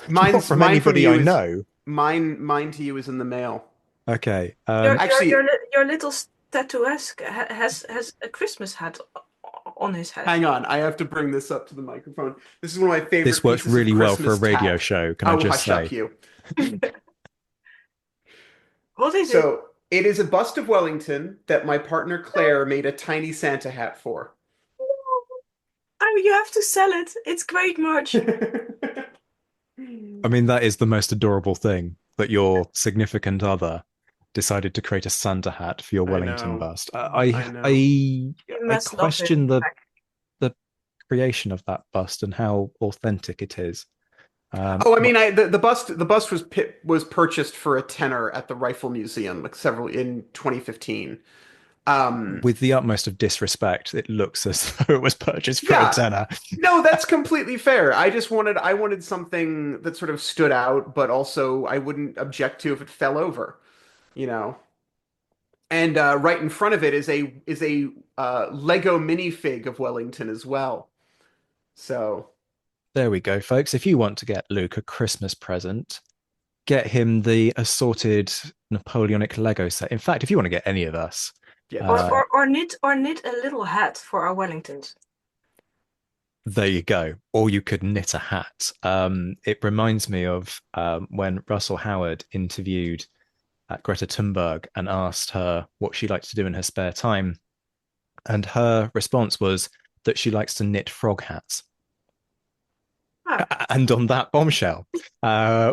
Mine's from mine from anybody you I is know. mine to you is in the mail. Okay, Actually, Your little statuesque has a Christmas hat on his head. hang on, I have to bring this up to the microphone. This is one of my favorite this works pieces of really well for a Christmas radio tack. show. Can I Oh, just hush up, say? you. What is it? So it is a bust of Wellington that my partner Claire made a tiny Santa hat for. Oh, you have to sell it. It's great merch. I mean, that is the most adorable thing that your significant other decided to create a Santa hat for your I Wellington know. bust. I know. You I must love it. question the creation of that bust and how authentic it is. Oh, I But mean, the bust was purchased for a tenner at the Rifle Museum like several in 2015. Um, with the utmost of disrespect, it looks as though it was purchased for a yeah, tenner. no, that's completely fair. I wanted something that sort of stood out, but also I wouldn't object to if it fell over, you know. And right in front of it is a Lego minifig of Wellington as well. So There we go, folks. If you want to get Luke a Christmas present, get him the assorted Napoleonic Lego set. In fact, if you want to get any of us, yeah, Or, that's uh, fair. or knit a little hat for our Wellingtons. there you go. Or you could knit a hat. It reminds me of when Russell Howard interviewed Greta Thunberg and asked her what she likes to do in her spare time. And her response was that she likes to knit frog hats. Ah, And on that bombshell,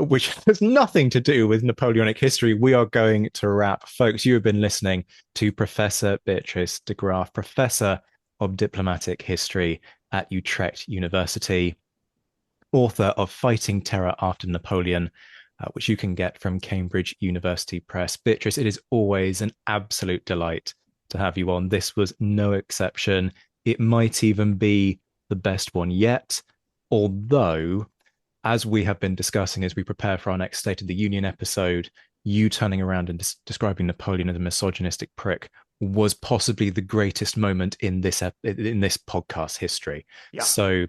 which has nothing to do with Napoleonic history, we are going to wrap. Folks, you have been listening to Professor Beatrice de Graaf, Professor of Diplomatic History at Utrecht University, author of Fighting Terror After Napoleon, which you can get from Cambridge University Press. Beatrice, it is always an absolute delight to have you on. This was no exception. It might even be the best one yet. Although, as we have been discussing as we prepare for our next State of the Union episode, you turning around and describing Napoleon as a misogynistic prick was possibly the greatest moment in this podcast history. Yeah. So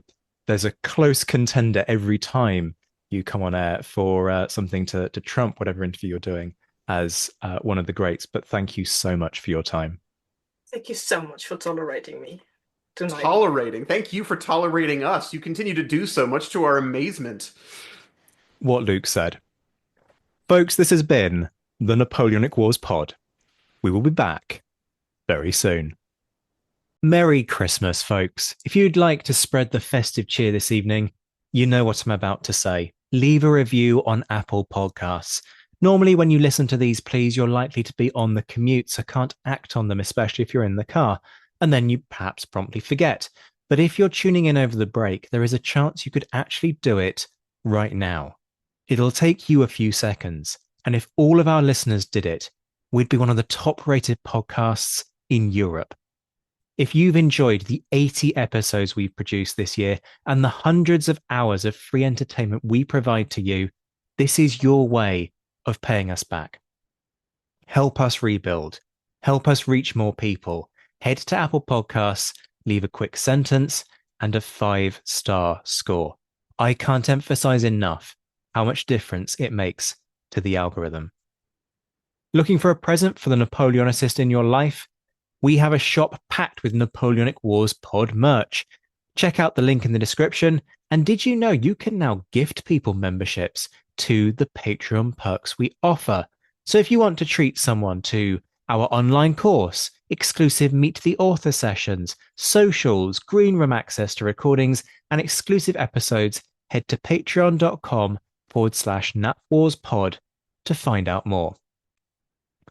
there's a close contender every time you come on air for something to trump whatever interview you're doing as one of the greats. But thank you so much for your time. thank you so much for tolerating me tonight. Tolerating. Thank you for tolerating us. You continue to do so much to our amazement. What Luke said. Folks, this has been the Napoleonic Wars pod. We will be back very soon. Merry Christmas, folks. If you'd like to spread the festive cheer this evening, you know what I'm about to say. leave a review on Apple Podcasts. Normally, when you listen to these, please, you're likely to be on the commute, so can't act on them, especially if you're in the car, and then you perhaps promptly forget. But if you're tuning in over the break, there is a chance you could actually do it right now. It'll take you a few seconds, and if all of our listeners did it, we'd be one of the top-rated podcasts in Europe. If you've enjoyed the 80 episodes we've produced this year and the hundreds of hours of free entertainment we provide to you, this is your way of paying us back. Help us rebuild. Help us reach more people. Head to Apple Podcasts, leave a quick sentence, and a 5-star score. I can't emphasize enough how much difference it makes to the algorithm. Looking for a present for the Napoleonicist in your life? We have a shop packed with Napoleonic Wars pod merch. Check out the link in the description. And did you know you can now gift people memberships to the Patreon perks we offer? So if you want to treat someone to our online course, exclusive Meet the Author sessions, socials, green room access to recordings, and exclusive episodes, head to patreon.com/NapWarsPod to find out more.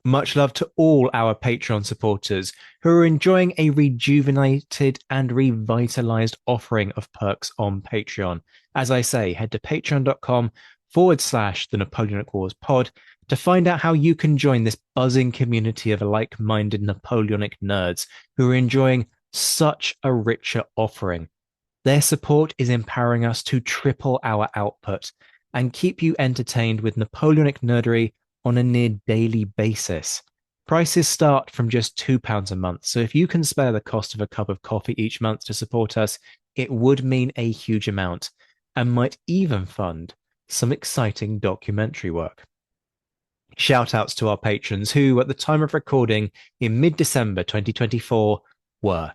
Much love to all our Patreon supporters who are enjoying a rejuvenated and revitalized offering of perks on Patreon. As I say, head to patreon.com/the Napoleonic Wars pod to find out how you can join this buzzing community of like-minded Napoleonic nerds who are enjoying such a richer offering. Their support is empowering us to triple our output and keep you entertained with Napoleonic nerdery on a near daily basis. Prices start from just £2 a month, so if you can spare the cost of a cup of coffee each month to support us, it would mean a huge amount and might even fund some exciting documentary work. Shout outs to our patrons who, at the time of recording in mid-December 2024, were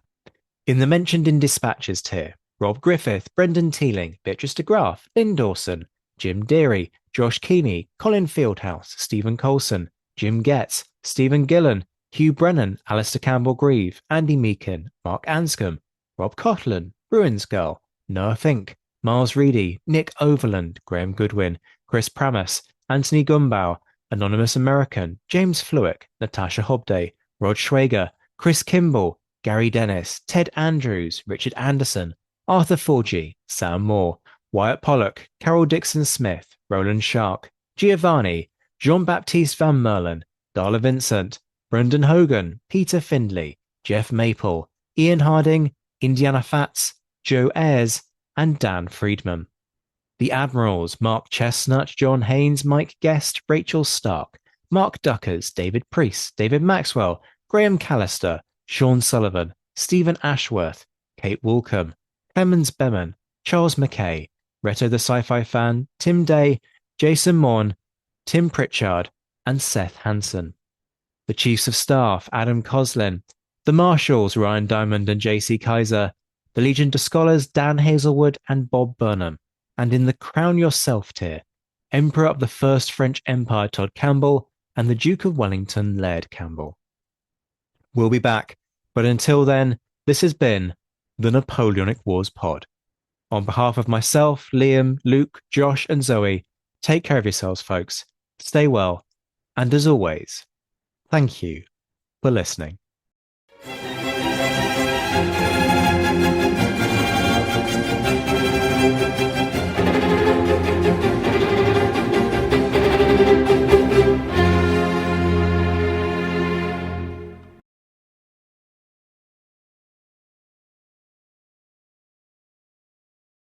in the mentioned in dispatches tier: Rob Griffith, Brendan Teeling, Beatrice de Graaf, Lynn Dawson, Jim Deary, Josh Keeney, Colin Fieldhouse, Stephen Colson, Jim Getz, Stephen Gillen, Hugh Brennan, Alistair Campbell-Grieve, Andy Meakin, Mark Anscombe, Rob Cotland, Bruins Girl, Noah Fink, Miles Reedy, Nick Overland, Graham Goodwin, Chris Pramas, Anthony Gumbau, Anonymous American, James Fluick, Natasha Hobday, Rod Schwager, Chris Kimball, Gary Dennis, Ted Andrews, Richard Anderson, Arthur Forgy, Sam Moore, Wyatt Pollock, Carol Dixon Smith, Roland Shark, Giovanni, Jean-Baptiste Van Merlen, Darla Vincent, Brendan Hogan, Peter Findlay, Jeff Maple, Ian Harding, Indiana Fats, Joe Ayres, and Dan Friedman. The Admirals: Mark Chestnut, John Haynes, Mike Guest, Rachel Stark, Mark Duckers, David Priest, David Maxwell, Graham Callister, Sean Sullivan, Stephen Ashworth, Kate Woolcombe, Clemens Beman, Charles McKay, Reto the Sci-Fi Fan, Tim Day, Jason Morn, Tim Pritchard, and Seth Hansen. The Chiefs of Staff: Adam Coslin, the Marshals: Ryan Diamond and JC Kaiser, the Legion to Scholars: Dan Hazelwood and Bob Burnham, and in the Crown Yourself tier, Emperor of the First French Empire Todd Campbell and the Duke of Wellington Laird Campbell. We'll be back, but until then, this has been the Napoleonic Wars Pod. On behalf of myself, Liam, Luke, Josh, and Zoe, take care of yourselves, folks. Stay well, and as always, thank you for listening.